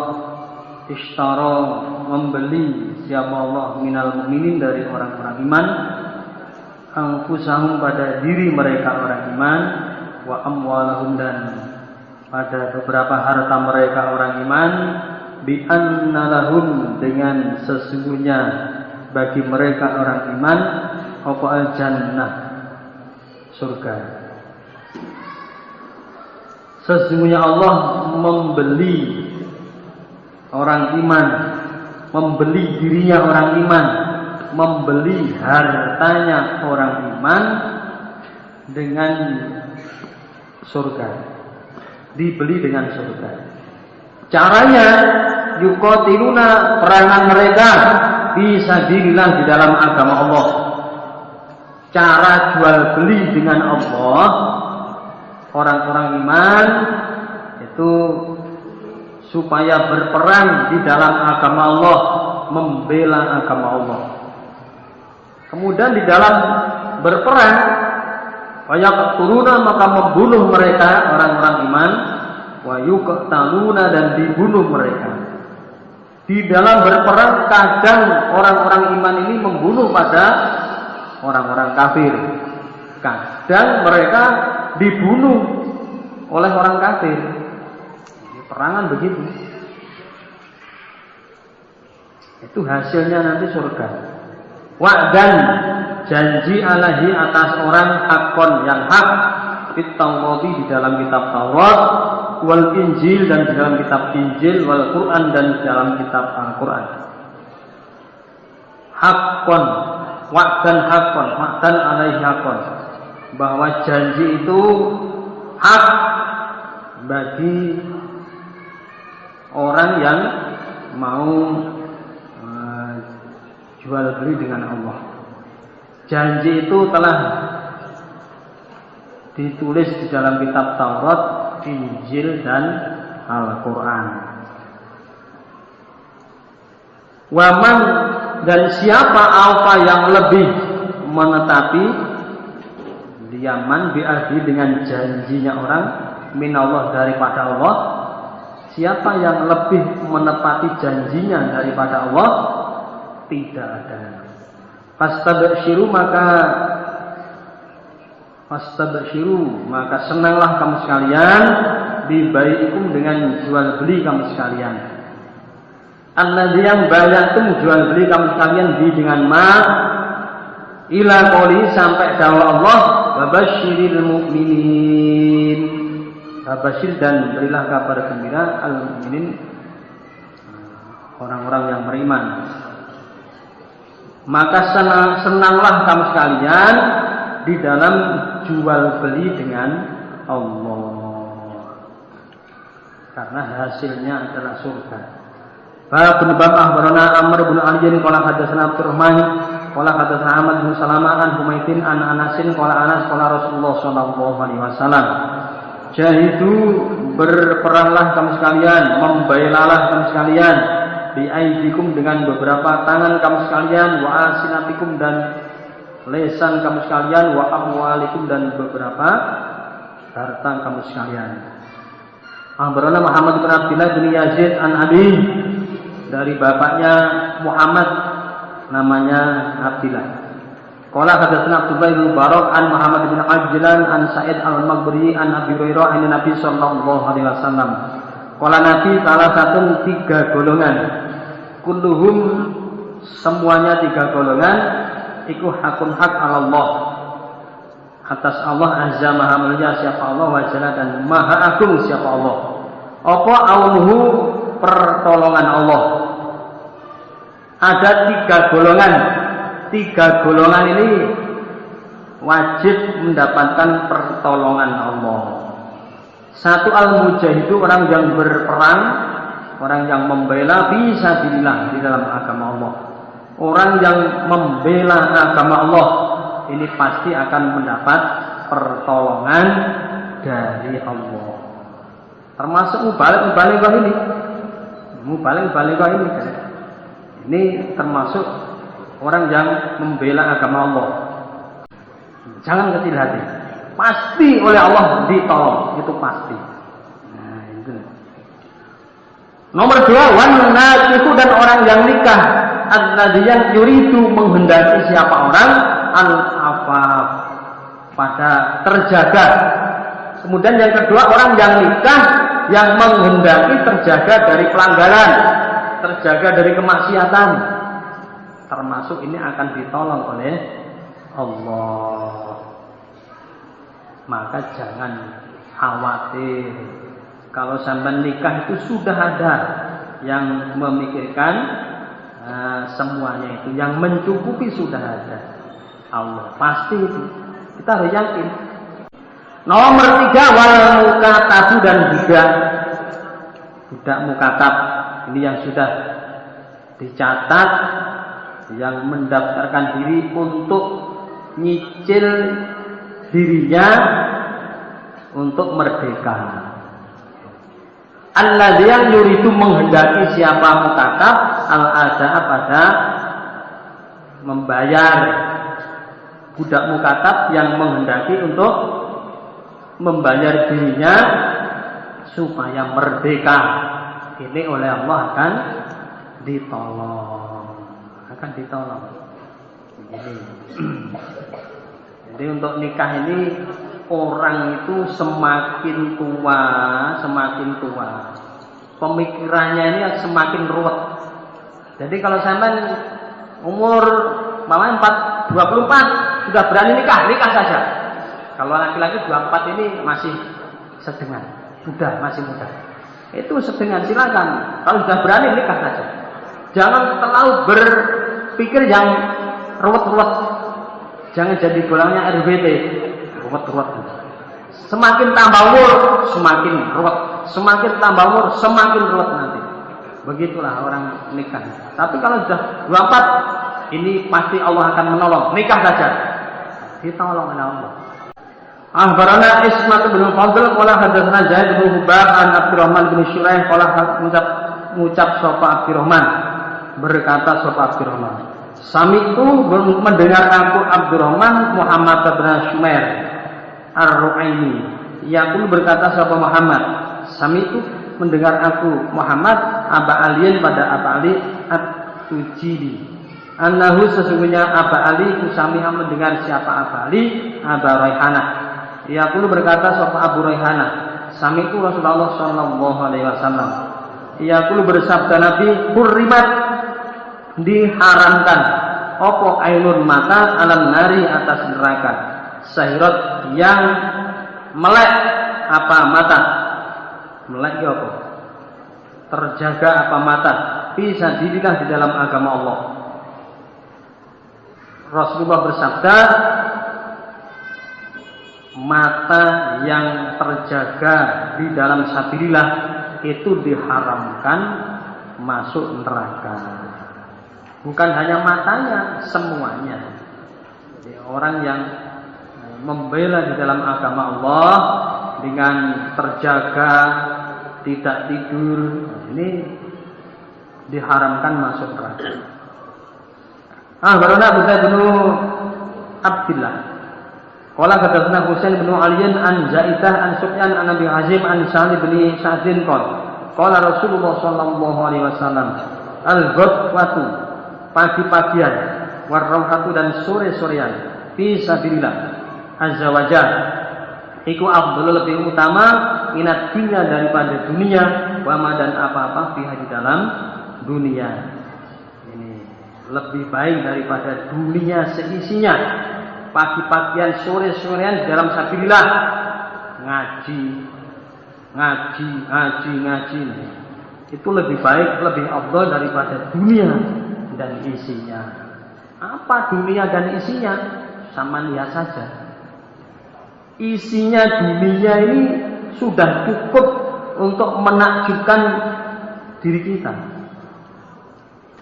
ishtara, membeli, siapa Allah, minal mu'minin, dari orang-orang iman, anfusahum, pada diri mereka orang iman, wa amwalahum, dan pada beberapa harta mereka orang iman, bi anna lahum, dengan sesungguhnya bagi mereka orang iman, apa al-jannah, surga. Sesungguhnya Allah membeli orang iman, membeli dirinya orang iman, membeli hartanya orang iman dengan surga. Dibeli dengan surga. Caranya yuqatiluna, perangan mereka fisabilillah, di dalam agama Allah. Cara jual beli dengan Allah, orang-orang iman itu supaya berperang di dalam agama Allah, membela agama Allah. Kemudian di dalam berperang, fayaqtuluna, maka membunuh mereka orang-orang iman, wa yuqtaluna, dan dibunuh mereka. Di dalam berperang kadang orang-orang iman ini membunuh pada orang-orang kafir. Kadang mereka dibunuh oleh orang kafir. Perangan begitu. Itu hasilnya nanti surga. Wa'dan, janji alahi atas orang hakon, yang hak, fit Taurati, di dalam kitab Taurat, wal Injil, dan di dalam kitab Injil, wal Quran, dan di dalam kitab Al-Quran. Hakon, wa'dan hakon, wa'dan alaihi hakon, bahwa janji itu hak bagi orang yang mau jual beli dengan Allah. Janji itu telah ditulis di dalam kitab Taurat, Injil, dan Al-Quran. Waman, dan siapa alfa yang lebih menetapi diaman bi'ahdi, dengan janjinya orang, minallah, daripada Allah. Siapa yang lebih menepati janjinya daripada Allah? Tidak ada. Fastabshiru, maka senanglah kamu sekalian, bibaikum, dengan jual beli kamu sekalian. Alladzi, yang bayatum, jual beli kamu sekalian, bi, dengan ma, ila qouli, sampai dawuh Allah, wabasyiril mu'minin, basyir, dan berilah kabar gembira al-mu'minin, orang-orang yang beriman. Maka senanglah kamu sekalian di dalam jual beli dengan Allah, karena hasilnya adalah surga. Babun bab akhbarana Amr bin Ali qala hadatsana Abdurrahman qala hadatsana Ahmad bin Salamah an Humaydin an Anasin qala Anas qala Rasulullah sallallahu alaihi wasallam, jahidu, berperanglah kamu sekalian, membelalah kamu sekalian, biaidikum, dengan beberapa tangan kamu sekalian, wa alsinatikum, dan lesan kamu sekalian, wa amwalikum, dan beberapa harta kamu sekalian. Akhbarana Muhammad bin Abdullah bin Yazid an Abi, dari bapaknya Muhammad, namanya Abdullah. Qala hadatsana Abdullah bin Barak an Muhammad bin Ajlan an Sa'id al-Maghburi an Abi Hurairah an Nabi sallallahu alaihi wasallam. Qala Nabi, salah satu 3 golongan, kulluhum, semuanya 3 golongan, iku hakun hak Allah, atas Allah, azza maha mulia siapa Allah, wa jalla, dan maha agung siapa Allah. Apa aunuhu, pertolongan Allah. Ada 3 golongan. 3 golongan ini wajib mendapatkan pertolongan Allah. Satu, al-mujahidu, orang yang berperang, orang yang membela fisabilillah, di dalam agama Allah. Orang yang membela agama Allah ini pasti akan mendapat pertolongan dari Allah. Termasuk mubalik ini. Mubalik ini. Ini termasuk orang yang membela agama Allah. Jangan kecil hati. Pasti oleh Allah ditolong, itu pasti. Nah, itu. Nomor 2, wanat, itu, dan orang yang nikah, alladzi, yang yuridu, menghendaki siapa orang, al-afaf, pada terjaga. Kemudian yang kedua, orang yang nikah yang menghendaki terjaga dari pelanggaran, terjaga dari kemaksiatan. Termasuk ini akan ditolong oleh Allah. Maka jangan khawatir. Kalau sampai nikah itu sudah ada yang memikirkan semuanya itu, yang mencukupi sudah ada. Allah pasti itu. Kita harus yakin. Nomor 3, wal mukatabu, dan budak mukatab. Ini yang sudah dicatat, yang mendaftarkan diri untuk nyicil dirinya untuk merdeka. Alladzi yang yuridu menghendaki siapa mukatab al-ada pada membayar, budak mukatab yang menghendaki untuk membayar dirinya supaya merdeka, ini oleh Allah akan ditolong, Ini. Jadi untuk nikah ini orang itu semakin tua, pemikirannya ini semakin ruwet. Jadi kalau sampai umur mama 24 sudah berani nikah saja. Kalau laki-laki 24 ini masih sedengan, masih muda. Itu sedengan, silakan. Kalau sudah berani nikah saja. Jangan terlalu berpikir yang ruwet-ruwet. Jangan jadi golongnya RBT. Ruwet. Semakin tambah umur, semakin ruwet. Semakin tambah umur, semakin ruwet nanti. Begitulah orang nikah. Tapi kalau sudah 24, ini pasti Allah akan menolong. Nikah saja. Ditolong oleh Allah. Akhbarana Ismat bin Fadl qala hadatsana Zaid bin Hubab an Abdurrahman bin Syuraih qala mengucap sapa Abdurrahman, berkata sapa Abdurrahman, Sami'tu mendengar aku Abdurrahman Muhammad bin Shumair Ar-Ru'aini. Yaqul berkata sapa Muhammad, Sami'tu mendengar aku Muhammad Aba Aliin pada Aba Ali At-Tujili. Annahu sesungguhnya Aba Ali kusami'a mendengar siapa Aba Ali Aba Raihanah. Yaqul berkata sapa Abu Raihanah, Sami'tu Rasulullah sallallahu alaihi wasallam. Yaqul bersabda Nabi, hurrimat diharamkan opo ainun mata alam nari atas neraka, sahirat yang melek apa mata, melek apa, terjaga apa mata, bisa dilihat di dalam agama Allah. Rasulullah bersabda, mata yang terjaga di dalam sabilillah itu diharamkan masuk neraka. Bukan hanya matanya, semuanya. Jadi orang yang membela di dalam agama Allah dengan terjaga, tidak tidur, ini diharamkan masuk neraka. Barana Abu Zaid bin Abdillah. Qala hadatsana Husain bin Aliyin an Zaidah an Sufyan an Abi Hazim an Sa'id bin Sa'din qala Rasulullah sallallahu alaihi wasallam, al-ghadwatu pagi-pagian, warrauhatu dan sore-sorean, fi sabilillah azza wajalla, iku afdhalu lebih utama minat dunia daripada dunia, wama dan apa-apa fiha di dalam dunia. Ini lebih baik daripada dunia seisinya. Pagi-pagian, sore-sorean di dalam sabilillah, ngaji. Itu lebih baik, lebih afdal daripada dunia dan isinya. Apa dunia dan isinya? Sama lihat saja. Isinya dunia ini sudah cukup untuk menakjubkan diri kita.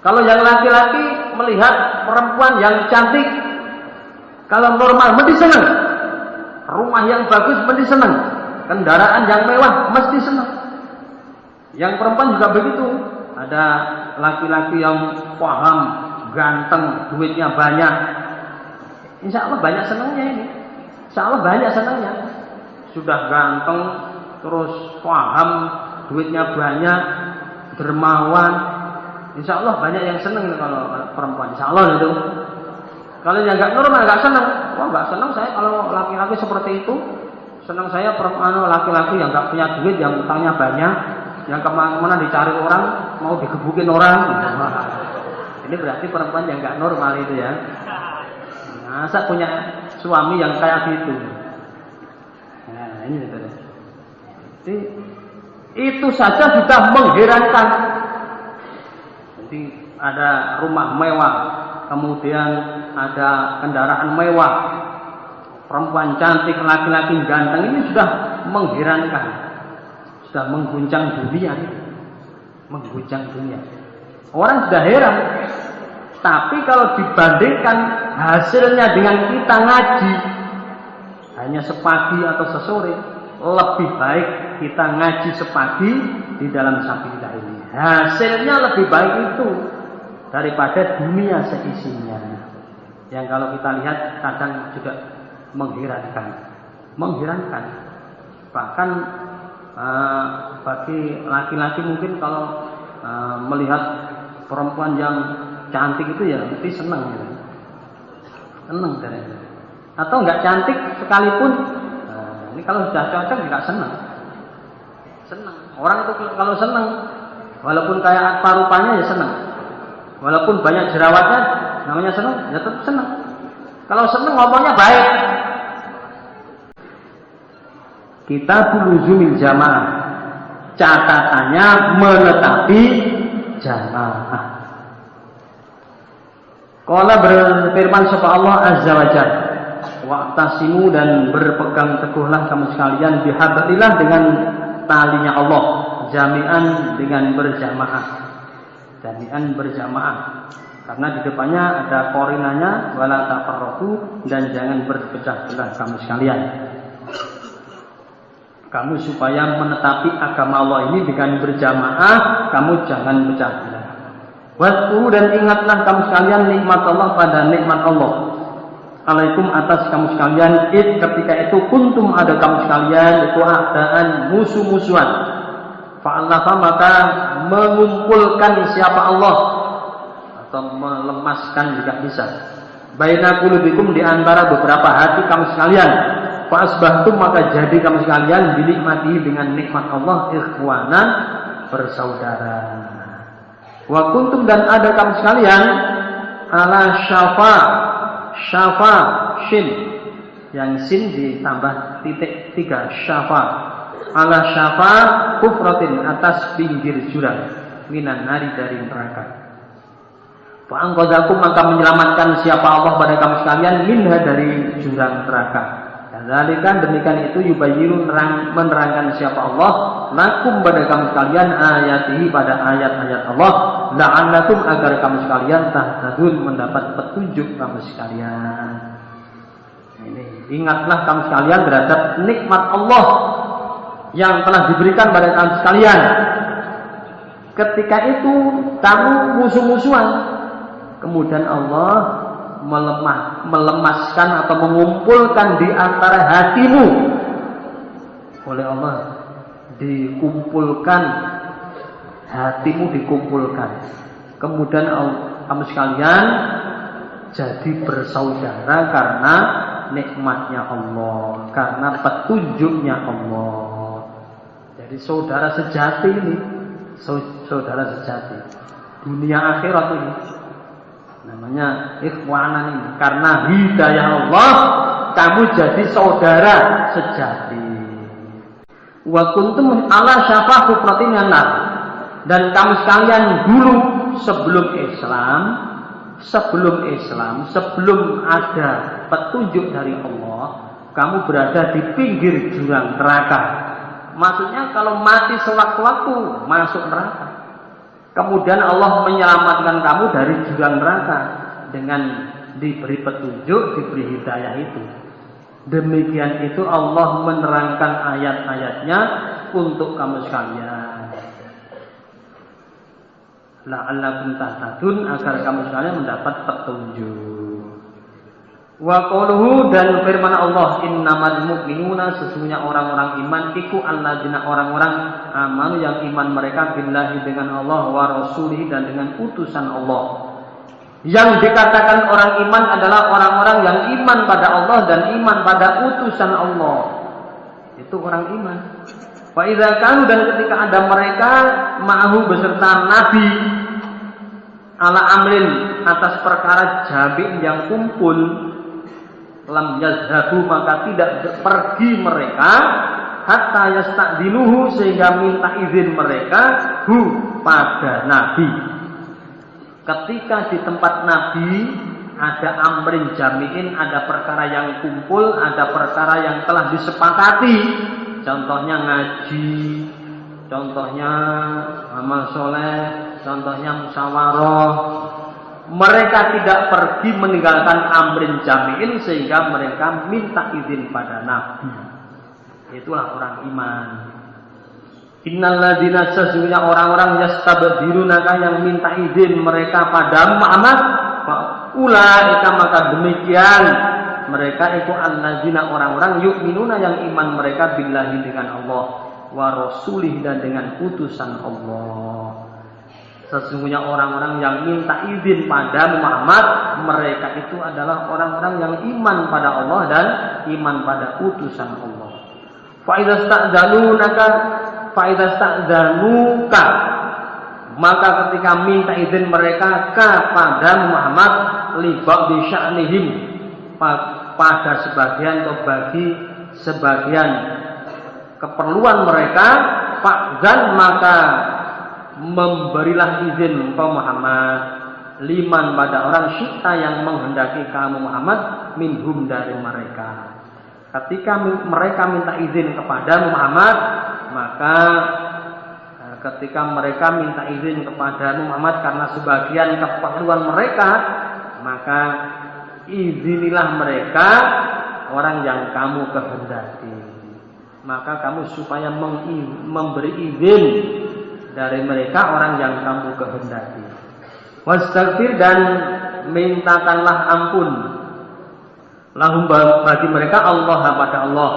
Kalau yang laki-laki melihat perempuan yang cantik, kalau normal mesti senang. Rumah yang bagus mesti senang. Kendaraan yang mewah mesti senang. Yang perempuan juga begitu. Ada laki-laki yang paham, ganteng, duitnya banyak. Insya Allah banyak senangnya ini. Insya Allah banyak senangnya. Sudah ganteng, terus paham, duitnya banyak, dermawan. Insya Allah banyak yang senang kalau perempuan. Insya Allah itu. Kalau yang nggak normal, nggak senang. Wah, nggak senang saya kalau laki-laki seperti itu. Senang saya perempuan laki-laki yang nggak punya duit, yang utangnya banyak, yang kemana-mana dicari orang, mau digebukin orang. Ini berarti perempuan yang nggak normal itu ya. Masa punya suami yang kayak gitu. Nah, ini saudara. Jadi itu saja sudah mengherankan. Jadi ada rumah mewah, kemudian ada kendaraan mewah, perempuan cantik, laki-laki ganteng, ini sudah mengherankan, sudah mengguncang dunia, Orang sudah heran. Tapi kalau dibandingkan hasilnya dengan kita ngaji hanya sepagi atau sesore, lebih baik kita ngaji sepagi di dalam sabilillah ini. Hasilnya lebih baik itu daripada dunia seisinya. Yang kalau kita lihat kadang juga mengherankan. Bahkan bagi laki-laki mungkin kalau melihat perempuan yang cantik itu ya mesti senang ya. Senang dari itu. Atau enggak cantik sekalipun, ini kalau sudah cocok juga senang. Orang itu kalau senang, walaupun kayak apa rupanya ya senang. Walaupun banyak jerawatnya, namanya senang, ya tetap senang. Kalau senang ngomongnya baik. Kitabul Luzumil Jamaah, catatannya menetapi jamaah. Qala berfirman sapa Allah Azza wa Jalla, wa'tasimu dan berpegang teguhlah kamu sekalian bihablillah dengan talinya Allah, jami'an dengan berjamaah. Karena di depannya ada korinanya wala tafarraqu dan jangan berpecah belah kamu sekalian. Kamu supaya menetapi agama Allah ini dengan berjamaah, kamu jangan pecah belah. Wad'u dan ingatlah kamu sekalian nikmat Allah pada nikmat Allah. Alaikum atas kamu sekalian, ketika itu kuntum ada kamu sekalian itu a'daan musuh-musuhan. Fa'allafa maka mengumpulkan siapa Allah atau melemaskan juga bisa. Baina qulubikum di antara beberapa hati kamu sekalian. Fa'asbahtum maka jadi kamu sekalian binikmati dengan nikmat Allah ikhwanan bersaudara. Wa kuntum dan ada kamu sekalian ala syafa shin yang sin ditambah titik 3 syafa ala syafa kufratin atas pinggir jurang minan nari dari neraka. Fa angqadzakum maka menyelamatkan siapa Allah pada kamu sekalian minha dari jurang neraka. Dzalika demikian itu yubayyinu menerangkan siapa Allah lakum pada kamu sekalian ayatihi pada ayat-ayat Allah la'annakum agar kamu sekalian tahtadun mendapat petunjuk kamu sekalian. Ini ingatlah kamu sekalian terhadap nikmat Allah yang telah diberikan pada kamu sekalian. Ketika itu kamu musuh-musuhan, kemudian Allah melemaskan atau mengumpulkan di antara hatimu oleh Allah, dikumpulkan hatimu dikumpulkan, kemudian kamu sekalian jadi bersaudara karena nikmatnya Allah, karena petunjuknya Allah. Jadi saudara sejati ini, saudara sejati dunia akhirat ini namanya ikhwanan ini. Karena hidayah Allah kamu jadi saudara sejati. Wa kuntum ala syafa hufratin nar. Dan kamu sekalian dulu sebelum ada petunjuk dari Allah, kamu berada di pinggir jurang neraka. Maksudnya kalau mati sewaktu-waktu masuk neraka. Kemudian Allah menyelamatkan kamu dari jurang neraka dengan diberi petunjuk, diberi hidayah itu. Demikian itu Allah menerangkan ayat-ayatnya untuk kamu sekalian. La'allakum tahtadun agar kamu sekalian mendapat petunjuk. Wa qawluhu dan firman Allah innamal mu'minuna sesungguhnya orang-orang iman iku alladzina orang-orang amanu yang iman mereka billahi dengan Allah wa rasulihi dan dengan utusan Allah. Yang dikatakan orang iman adalah orang-orang yang iman pada Allah dan iman pada utusan Allah. Itu orang iman. Fa idza kanu dan ketika ada mereka ma'ahu beserta nabi ala amrin atas perkara jami' yang kumpul lam yazhabu maka tidak pergi mereka hatta yasta'dinuhu sehingga minta izin mereka pada nabi. Ketika di tempat nabi ada amrin jami'in, ada perkara yang kumpul, ada perkara yang telah disepakati, contohnya ngaji, contohnya amal soleh, contohnya musyawarah. Mereka tidak pergi meninggalkan amrin jami'in sehingga mereka minta izin pada nabi. Itulah orang iman. Innal ladzina sesungguhnya orang-orang yastabdirunaka yang minta izin mereka pada Muhammad, ulaika maka demikian mereka itu alladzina orang-orang yu'minuna yang iman mereka billahi dengan Allah wa rasulih dan dengan utusan Allah. Sesungguhnya orang-orang yang minta izin pada Muhammad, mereka itu adalah orang-orang yang iman pada Allah dan iman pada utusan Allah. Fa idza sta'dzanuka maka ketika minta izin mereka kepada Muhammad li ba'di sya'nihim pada sebagian atau bagi sebagian keperluan mereka, fa'dzan maka memberilah izin engkau Muhammad liman pada orang syi'ta yang menghendaki kamu Muhammad minhum dari mereka. Ketika mereka minta izin kepada Muhammad, maka ketika mereka minta izin kepada Muhammad karena sebagian keperluan mereka, maka izinilah mereka orang yang kamu kehendaki. Maka kamu supaya memberi izin dari mereka orang yang kamu kehendaki. Wastaghfir dan mintakanlah ampun lahum bagi mereka Allah pada Allah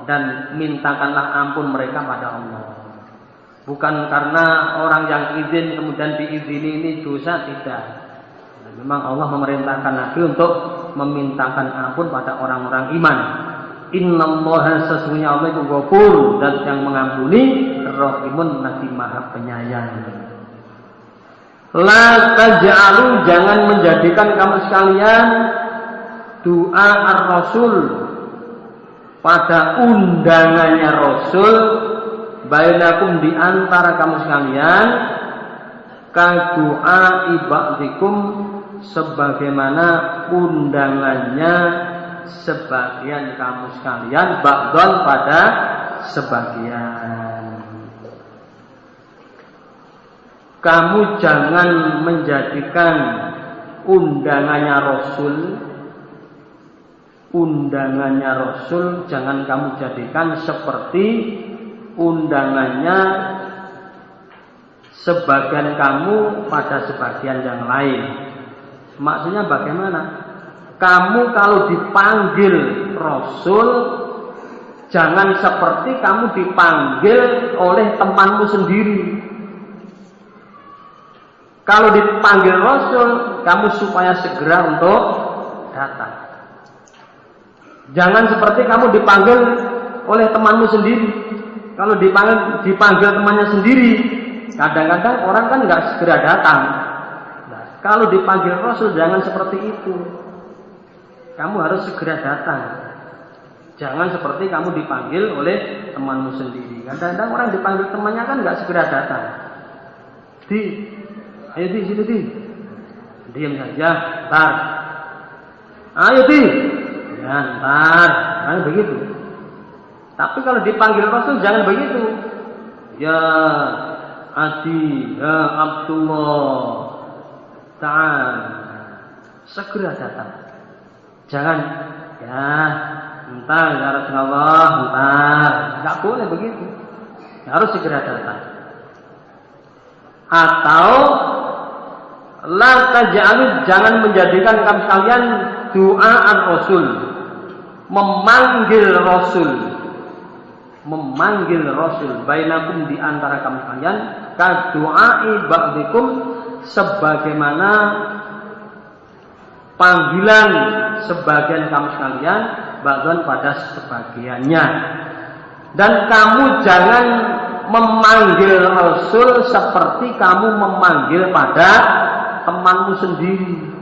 dan mintakanlah ampun mereka pada Allah. Bukan karena orang yang izin kemudian diizini ini dosa, tidak. Memang Allah memerintahkan Nabi untuk memintakan ampun pada orang-orang iman. Innallaha sesungguhnya Allah itu Ghafur dan yang mengampuni, Rahimun lagi Maha Penyayang. La taj'alu jangan menjadikan kamu sekalian doa ar-Rasul pada undangannya Rasul bainakum di antara kamu sekalian ka doa ibadikum sebagaimana undangannya sebagian kamu sekalian ba'dhan pada sebagian. Kamu jangan menjadikan undangannya Rasul jangan kamu jadikan seperti undangannya sebagian kamu pada sebagian yang lain. Maksudnya bagaimana? Kamu kalau dipanggil Rasul, jangan seperti kamu dipanggil oleh temanmu sendiri. Kalau dipanggil Rasul, kamu supaya segera untuk datang. Jangan seperti kamu dipanggil oleh temanmu sendiri. Kalau dipanggil temannya sendiri, kadang-kadang orang kan nggak segera datang. Nah, kalau dipanggil Rasul, jangan seperti itu. Kamu harus segera datang. Jangan seperti kamu dipanggil oleh temanmu sendiri. Kadang-kadang orang dipanggil temannya kan nggak segera datang. Ayo sini diam saja, ntar. Ayo ya ntar. Nah, begitu. Tapi kalau dipanggil Rasul jangan begitu. Ya Adi, ya Abdullah, ta'al. Segera datang. Jangan ya entar ya Rasulullah, entar. Enggak boleh begitu. Harus segera datang. Atau la taj'alu jangan menjadikan kamu sekalian doa ar-Rasul. Memanggil Rasul bainakum di antara kamu sekalian ka du'ai ba'dikum sebagaimana panggilan sebagian kamu sekalian ba'dan pada sebagiannya. Dan kamu jangan memanggil Rasul seperti kamu memanggil pada temanmu sendiri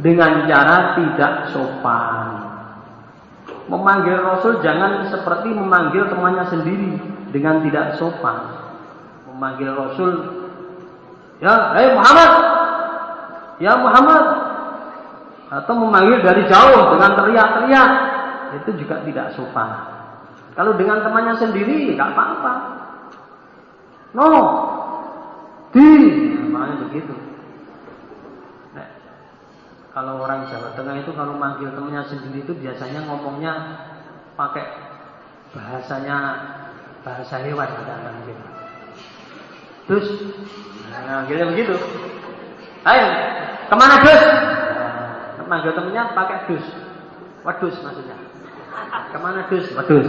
dengan cara tidak sopan. Memanggil Rasul jangan seperti memanggil temannya sendiri dengan tidak sopan. Memanggil Rasul, ya, Muhammad, ya Muhammad, atau memanggil dari jauh dengan teriak-teriak, itu juga tidak sopan. Kalau dengan temannya sendiri, nggak apa-apa. Namanya begitu. Kalau orang Jawa Tengah itu kalau manggil temannya sendiri itu biasanya ngomongnya pakai bahasa hewan kadang-kadang gitu. Dus. Nah, begitu. Ayo, kemana dus? Manggil temennya pakai dus. Wedus maksudnya. Kemana dus? Wedus.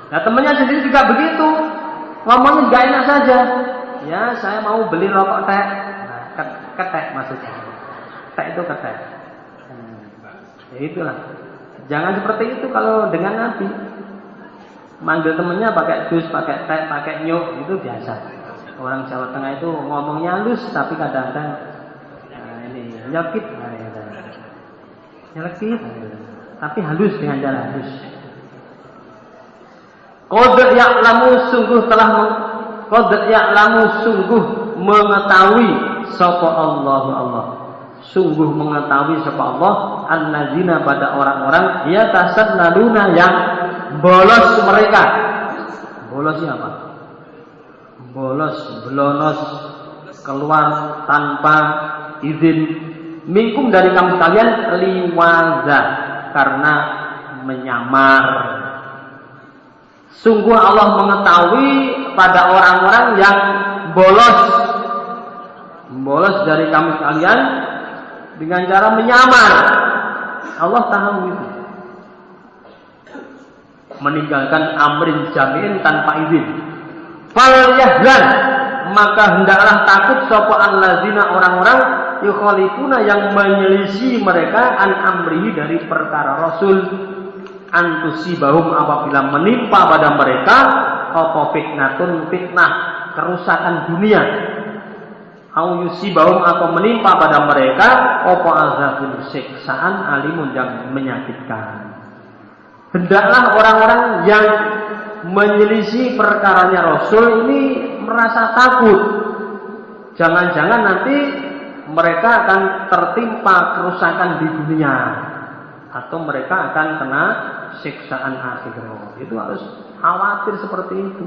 Nah, temennya sendiri juga begitu. Ngomongnya nggak enak saja. Ya, saya mau beli rokok teh. Nah, ketek maksudnya. Teh itu ketek. Ya itulah. Jangan seperti itu kalau dengan Nabi. Manggil temennya pakai dus, pakai teh, pakai nyuk, itu biasa. Orang Jawa Tengah itu ngomongnya halus, tapi kadang-kadang nyelkit, nyelkit, tapi halus dengan cara halus. Qad ya'lamu sungguh mengetahui sapa Allah. Sungguh mengetahui sapa Allah annadzina pada orang-orang yatasallaluna yang bolos mereka. Bolos siapa? Bolos, belonos, keluar tanpa izin minkum dari kamu sekalian liwaza karena menyamar. Sungguh Allah mengetahui pada orang-orang yang bolos dari kamu sekalian dengan cara menyamar. Allah tahu itu. Meninggalkan amrin jami'in tanpa izin. Falyahzan, maka hendaklah takut sapa allazina orang-orang yukhalifuna yang menyelisih mereka an amrihi dari perkara Rasul antusibahum apabila menimpa pada mereka apa fitnah kerusakan dunia au yusibahum atau menimpa pada mereka apa azabun siksaan alimun yang menyakitkan. Hendaklah orang-orang yang menyelisih perkaranya Rasul ini merasa takut. Jangan-jangan nanti mereka akan tertimpa kerusakan di dunia atau mereka akan kena siksaan akhirat. Itu harus khawatir seperti itu.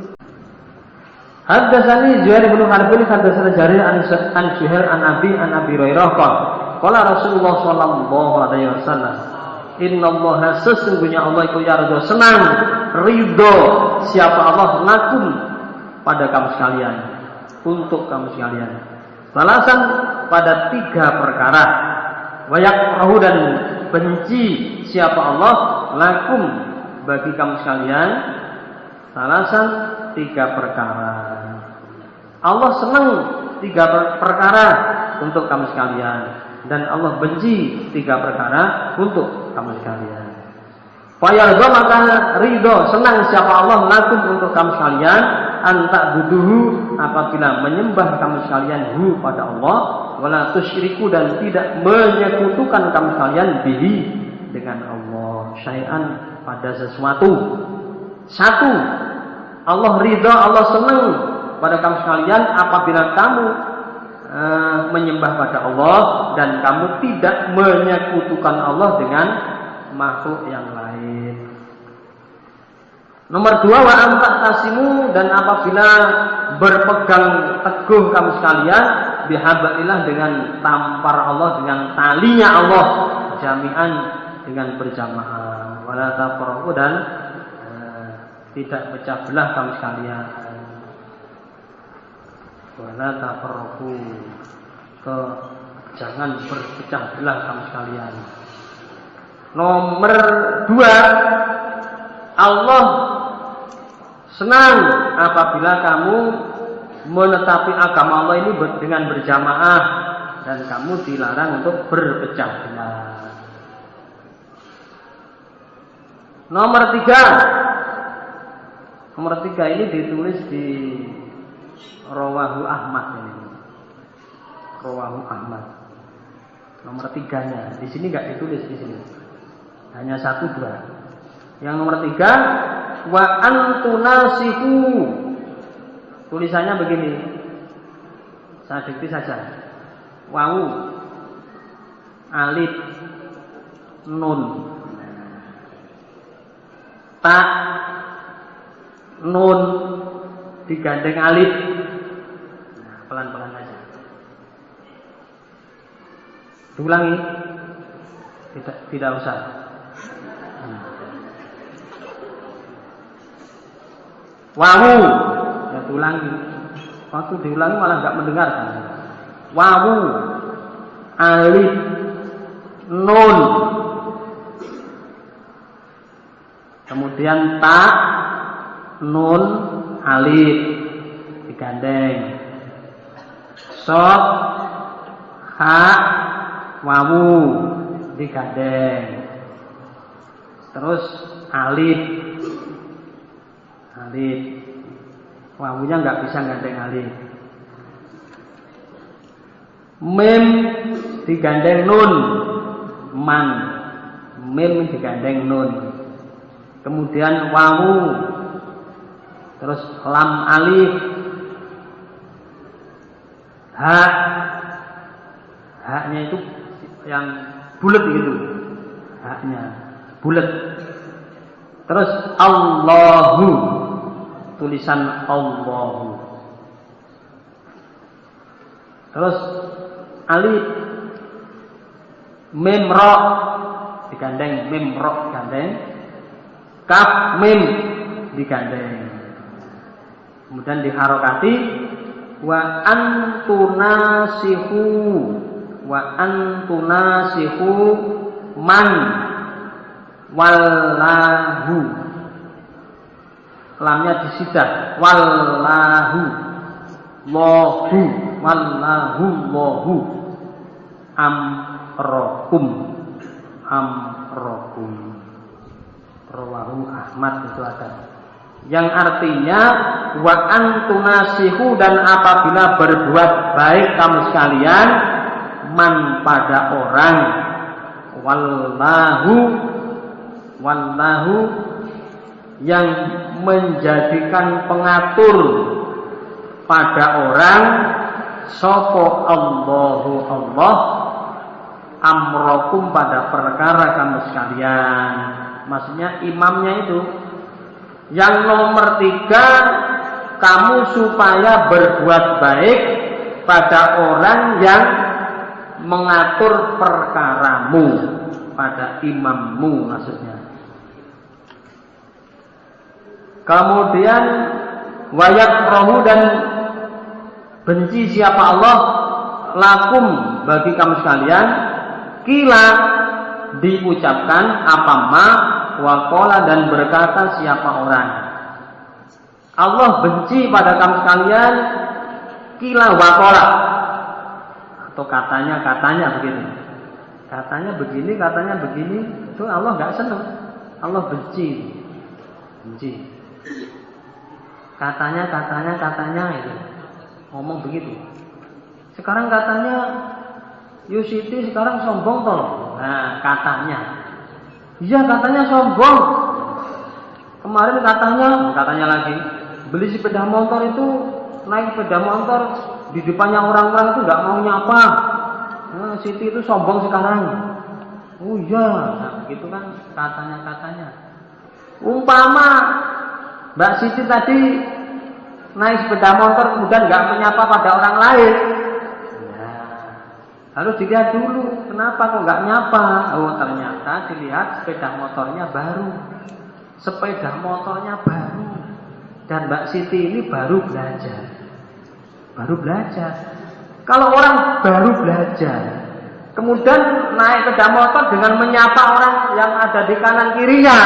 Haddatsani Zuhair bin Harb haddatsana Jarir an Zuhair an Abi Hurairah qala Rasulullah sallallahu alaihi wasallam innallaha sesungguhnya Allah itu yardo senang ridho siapa Allah lakum pada kamu sekalian untuk kamu sekalian balasan pada 3 perkara wayakrahu dan benci siapa Allah lakum bagi kamu sekalian balasan 3 perkara. Allah senang 3 perkara untuk kamu sekalian dan Allah benci 3 perkara untuk kamu sekalian. Fayardo maka ridho senang siapa Allah lakum untuk kamu sekalian antak buduhu apabila menyembah kamu sekalian hu pada Allah wala tusyriku dan tidak menyekutukan kamu sekalian bihi dengan Allah syai'an pada sesuatu. 1. Allah ridha, Allah senang pada kamu sekalian apabila kamu menyembah pada Allah dan kamu tidak menyekutukan Allah dengan makhluk yang lain. Nomor 2, wa amtak tasimu dan apabila berpegang teguh kamu sekalian bihablillah dengan tampar Allah, dengan talinya Allah, jami'an dengan berjamaah, wala tafarraqu dan tidak pecah belah kamu sekalian. Wala tafarraqu, jangan berpecah belah kamu sekalian. Nomor 2, Allah senang apabila kamu menetapi agama Allah ini dengan berjamaah dan kamu dilarang untuk berpecah belah. Nomor 3 ini ditulis di Rawahu Ahmad ini. Rawahu Ahmad. Nomor 3-nya di sini nggak ditulis di sini. Hanya 1, 2. Yang nomor 3, wa antunasihu. Tulisannya begini. Saya dikti saja. Wawu, alif, nun, ta, nun digandeng alif. Nah, pelan-pelan aja. Diulangi. Tidak usah. Wawu, ya ulangi. Waktu diulangi malah nggak mendengarkan. Wawu, alif, nun, kemudian ta, nun, alif digandeng, sod, ha, wawu digandeng, terus alif, wawunya nggak bisa gandeng alif. Mim digandeng nun, man, mim digandeng nun, kemudian wawu, terus lam alif, ha, haknya itu yang bulat gitu, haknya bulat. Terus Allahu, tulisan Allahu. Terus alif, mim ro digandeng, mim ro digandeng, kaf mim digandeng, kemudian diharokati, wa antunasihu, man wallahu, lamnya disidah, wallahu, lahu, wallahu, lahu, amrokum, rawahu Ahmad itu ada. Yang artinya wa antunasihu, dan apabila berbuat baik kamu sekalian, man pada orang, wallahu yang menjadikan pengatur pada orang, sopo Allahu Allah, amrokum pada perkara kamu sekalian. Maksudnya imamnya itu. Yang nomor 3, kamu supaya berbuat baik pada orang yang mengatur perkaramu, pada imammu maksudnya. Kemudian wayakrahu, dan benci siapa Allah, lakum bagi kamu sekalian, kila diucapkan apa ma, waqala dan berkata siapa orang. Allah benci pada kamu sekalian, kila waqala, atau katanya begitu. Katanya begini, itu Allah nggak senang. Allah benci. Katanya itu ngomong begitu. Sekarang katanya Yusiti sekarang sombong toh. Nah, katanya. Iya, katanya sombong. Kemarin katanya lagi beli sepeda motor itu, naik sepeda motor di depannya orang-orang itu nggak mau nyapa. Nah, Siti itu sombong sekarang. Oh iya, nah, begitu kan katanya. Umpama Mbak Siti tadi naik sepeda motor kemudian nggak menyapa pada orang lain, harus dilihat dulu kenapa kok nggak nyapa. Oh, ternyata dilihat sepeda motornya baru, dan Mbak Siti ini baru belajar. Kalau orang baru belajar kemudian naik sepeda motor dengan menyapa orang yang ada di kanan kirinya,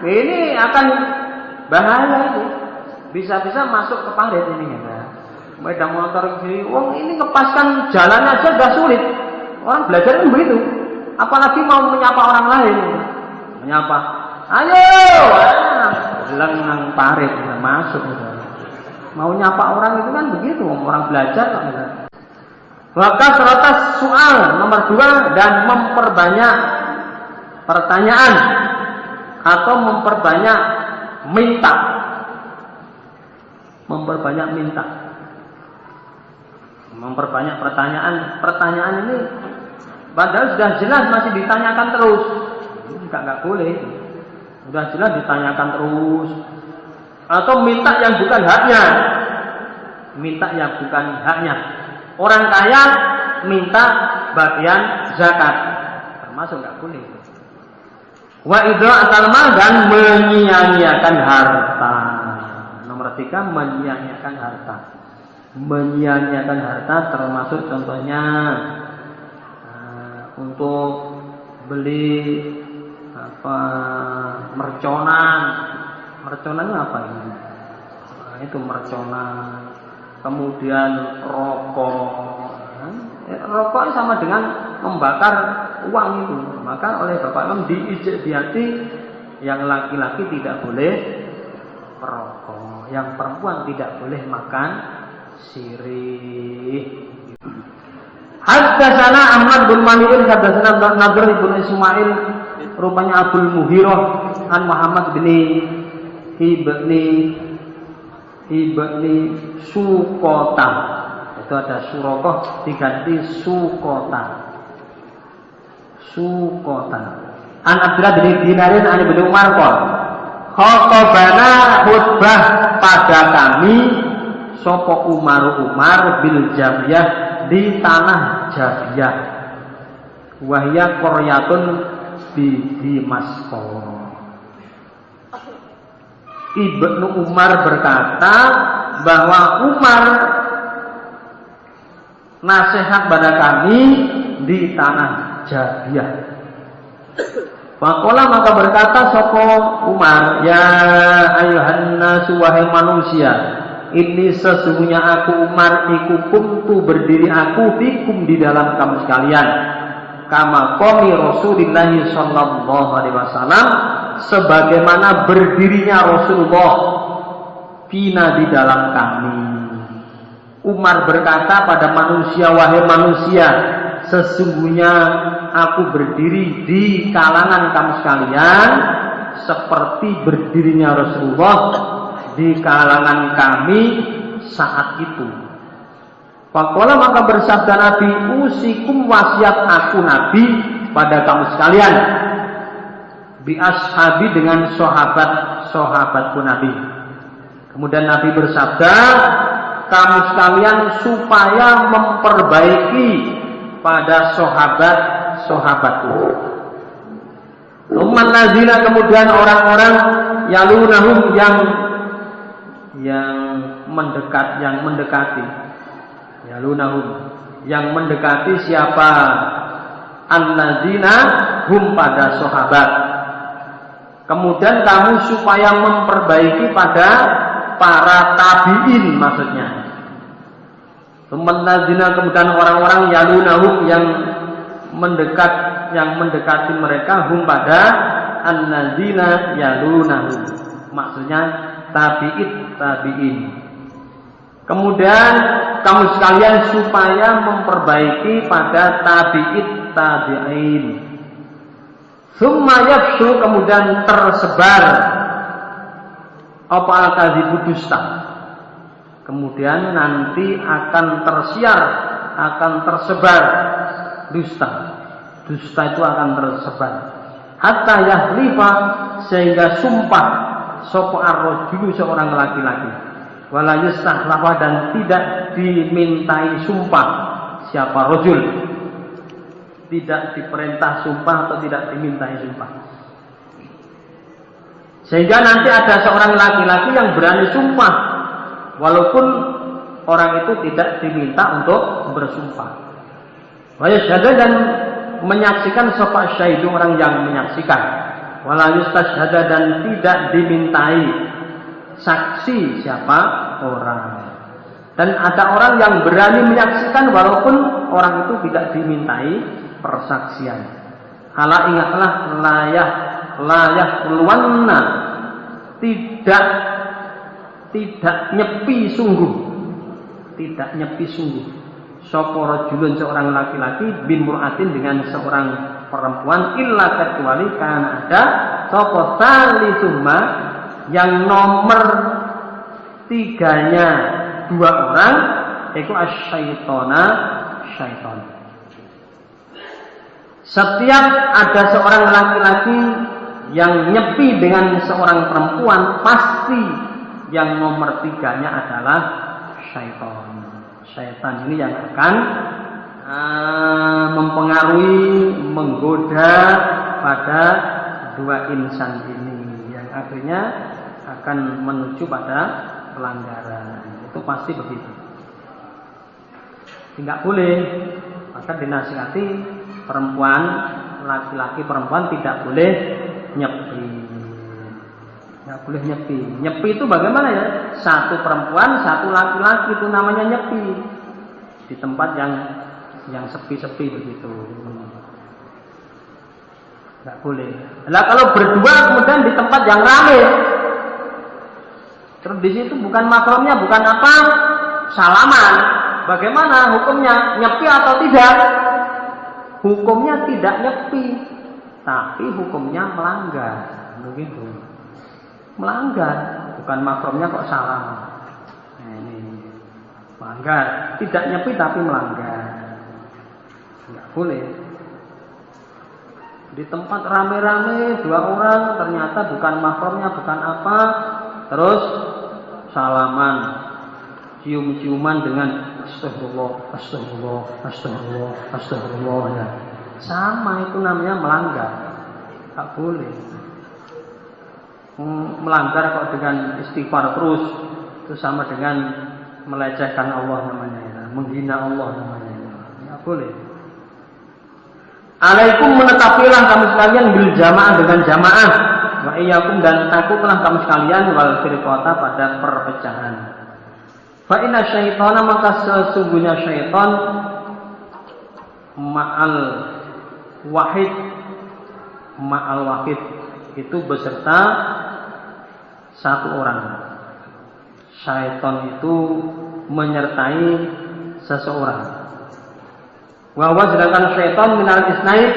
ini akan bahaya itu. Bisa-bisa masuk ke parit ini ya. Sepeda motor ini, ini ngepaskan jalannya aja udah sulit. Orang belajar kan begitu. Apalagi mau menyapa orang lain. Menyapa, ayo, lengang parit masuk. Mau nyapa orang itu kan begitu. Orang belajar kok. Maka seratas soal nomor 2, dan memperbanyak pertanyaan atau memperbanyak minta. Memperbanyak pertanyaan ini padahal sudah jelas masih ditanyakan terus. Enggak boleh. Sudah jelas ditanyakan terus. Atau minta yang bukan haknya. Orang kaya minta bagian zakat, termasuk enggak boleh. Wa idra'atal mal, dan menyia-nyiakan harta. Nomor 3, menyia-nyiakan harta. menyia-nyiakan harta termasuk contohnya untuk beli merconan apa ini? Itu merconan. Kemudian rokok sama dengan membakar uang itu. Maka oleh Bapak Imam diijtihadi yang laki-laki tidak boleh merokok, yang perempuan tidak boleh makan sirih. Haddatsana Ahmad bin Mani'in haddatsana Nadhr bin Ismail rupanya Abdul Mughirah an Muhammad bin Ibni Sukota. Itu ada Surokoh diganti Sukota. An Abdullah bin Dinarin an Ibnu Umar qol khatobana khutbah pada kami sapa Umar bil Jabiyah di tanah Jabiyah wahya qaryatun di Damaskus. Ibnu Umar berkata bahwa Umar nasihat pada kami di tanah Jabiyah. Faqala maka berkata sapa Umar, ya ayuhan nasu wahai manusia, ini sesungguhnya aku Umar iku kuntu berdiri aku fikum di dalam kamu sekalian. Kama qomi Rasulillah sallallahu alaihi wasallam sebagaimana berdirinya Rasulullah fina di dalam kami. Umar berkata pada manusia, wahai manusia, sesungguhnya aku berdiri di kalangan kamu sekalian seperti berdirinya Rasulullah di kalangan kami saat itu. Faqala maka bersabda Nabi, usikum wasiat aku Nabi pada kamu sekalian bi ashabi dengan sahabatku Nabi. Kemudian Nabi bersabda, kamu sekalian supaya memperbaiki pada sahabatku. Umman nazila kemudian orang-orang yalunahum yang mendekati yalunahum yang mendekati siapa? An-nazina hum pada sahabat. Kemudian kamu supaya memperbaiki pada para tabi'in maksudnya. Teman-teman kemudian orang-orang yalunahum yang mendekati mereka hum pada an-nazina yalunahum. Maksudnya tabi'in. Kemudian kamu sekalian supaya memperbaiki pada tabi'in. Summa yafshu kemudian tersebar apa al-kadzibu dusta. Kemudian nanti akan tersiar, akan tersebar dusta. Dusta itu akan tersebar. Hatta yahlifa sehingga sumpah sapa ar-rajulu seorang laki-laki. Wala yustahlafa dan tidak dimintai sumpah siapa rajul. Tidak diperintah sumpah atau tidak dimintai sumpah. Sehingga nanti ada seorang laki-laki yang berani sumpah walaupun orang itu tidak diminta untuk bersumpah. Wa yashhadu dan menyaksikan sapa syahidu orang yang menyaksikan. Wala yustashhada dan tidak dimintai saksi siapa orang. Dan ada orang yang berani menyaksikan walaupun orang itu tidak dimintai persaksian. Ala ingatlah layah keluarna tidak nyepi sungguh sapa rajulun seorang laki-laki bin mur'atin dengan seorang perempuan illa kecuali karena ada sapa salisumma yang nomor tiganya dua orang yaitu asyaitona syaitan. Setiap ada seorang laki-laki yang nyepi dengan seorang perempuan, pasti yang nomor tiganya adalah syaitan. Syaitan ini yang akan mempengaruhi, menggoda pada dua insan ini, yang akhirnya akan menuju pada pelanggaran. Itu pasti begitu. Tidak boleh. Maka dinasihati perempuan, laki-laki perempuan tidak boleh nyepi. Tidak boleh nyepi. Nyepi itu bagaimana ya? Satu perempuan, satu laki-laki itu namanya nyepi. Di tempat yang sepi-sepi begitu. Tidak boleh. Nah kalau berdua kemudian di tempat yang ramai, terus di situ bukan mahramnya, bukan apa, salaman. Bagaimana hukumnya? Nyepi atau tidak? Hukumnya tidak nyepi, tapi hukumnya melanggar. Begitu. Melanggar, bukan mahramnya kok salam. Nah, ini melanggar. Tidak nyepi tapi melanggar. Tidak boleh. Di tempat rame-rame dua orang ternyata bukan mahramnya, bukan apa, terus salaman, cium-ciuman dengan astagfirullah, astagfirullah, astagfirullah, astagfirullah ya. Sama itu namanya melanggar. Tak boleh. Melanggar kok dengan istighfar terus itu sama dengan melecehkan Allah namanya ya. Menghina Allah namanya ya. Tak boleh. Alaikum menetapilah kamu sekalian bil jamaah dengan jamaah. Wa iyyakum dan takutlah kamu sekalian wal firqata pada perpecahan. Fa inna syaitana maka sesungguhnya syaitan ma'al wahid itu beserta satu orang. Syaitan itu menyertai seseorang. Bahwa sedangkan syaitan minal isnain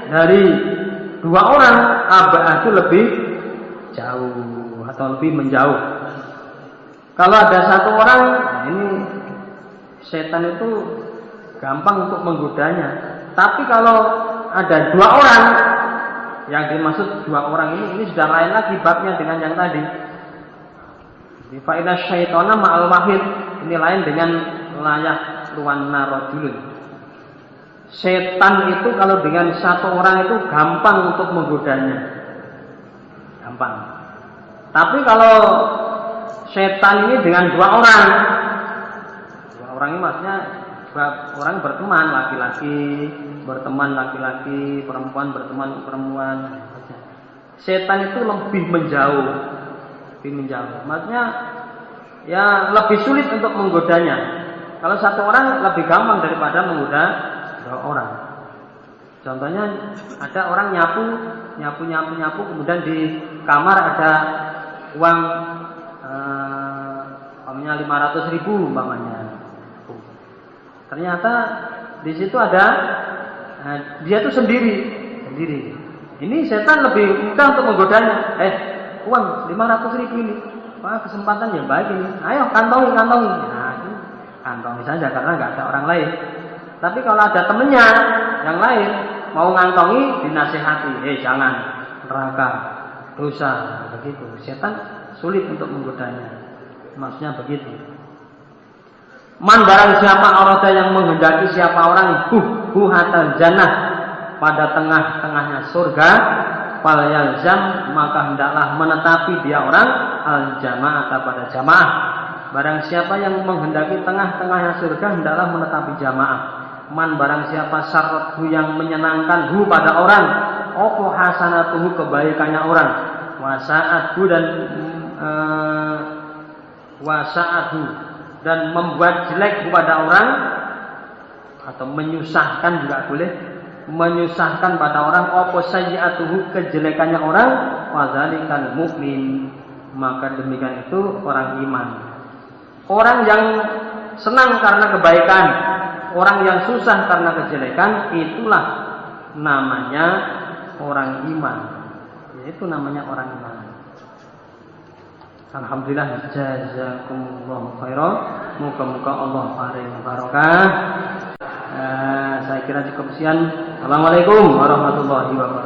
dari dua orang itu lebih jauh atau lebih menjauh. Kalau ada satu orang, nah ini setan itu gampang untuk menggodanya. Tapi kalau ada dua orang, yang dimaksud dua orang ini sudah lain lagi babnya dengan yang tadi. Fa inna syaitana ma'al wahid, ini lain dengan layak luwan narajulun. Setan itu kalau dengan satu orang itu gampang untuk menggodanya. Gampang. Tapi kalau setan ini dengan dua orang ini maksudnya dua orang berteman, laki-laki berteman laki-laki, perempuan berteman perempuan. Setan itu lebih menjauh. Maksudnya ya lebih sulit untuk menggodanya. Kalau satu orang lebih gampang daripada menggoda dua orang. Contohnya ada orang nyapu kemudian di kamar ada uang 500.000 umpamanya. Ternyata di situ ada dia tuh sendiri. Ini setan lebih mudah untuk menggodanya. Uang 500.000 ini. Wah, kesempatan yang baik ini. Ayo kantongi. Nah, kantongi saja karena nggak ada orang lain. Tapi kalau ada temennya yang lain mau ngantongi, dinasihati, jangan, neraka, dosa, begitu. Setan sulit untuk menggodanya. Maksudnya begitu. Man barang siapa orang yang menghendaki siapa orang hatal jannah pada tengah-tengahnya surga, fal yalzam maka hendaklah menetapi dia orang al jamaah pada jamaah. Barang siapa yang menghendaki tengah-tengahnya surga hendaklah menetapi jamaah. Man barang siapa syarathu yang menyenangkan pada orang, opo hasanatuhu kebaikannya orang, wasa'athu dan membuat jelek kepada orang atau menyusahkan juga boleh, menyusahkan pada orang, opo sayyi'atuhu kejelekannya orang, wadzalikan mukmin maka demikian itu orang iman. Orang yang senang karena kebaikan, orang yang susah karena kejelekan, itulah namanya orang iman. Itu namanya orang iman. Alhamdulillah, jazakumullah khairan. Muka-muka Allah paring barokah. Saya kira cukup sekian. Assalamualaikum warahmatullahi wabarakatuh.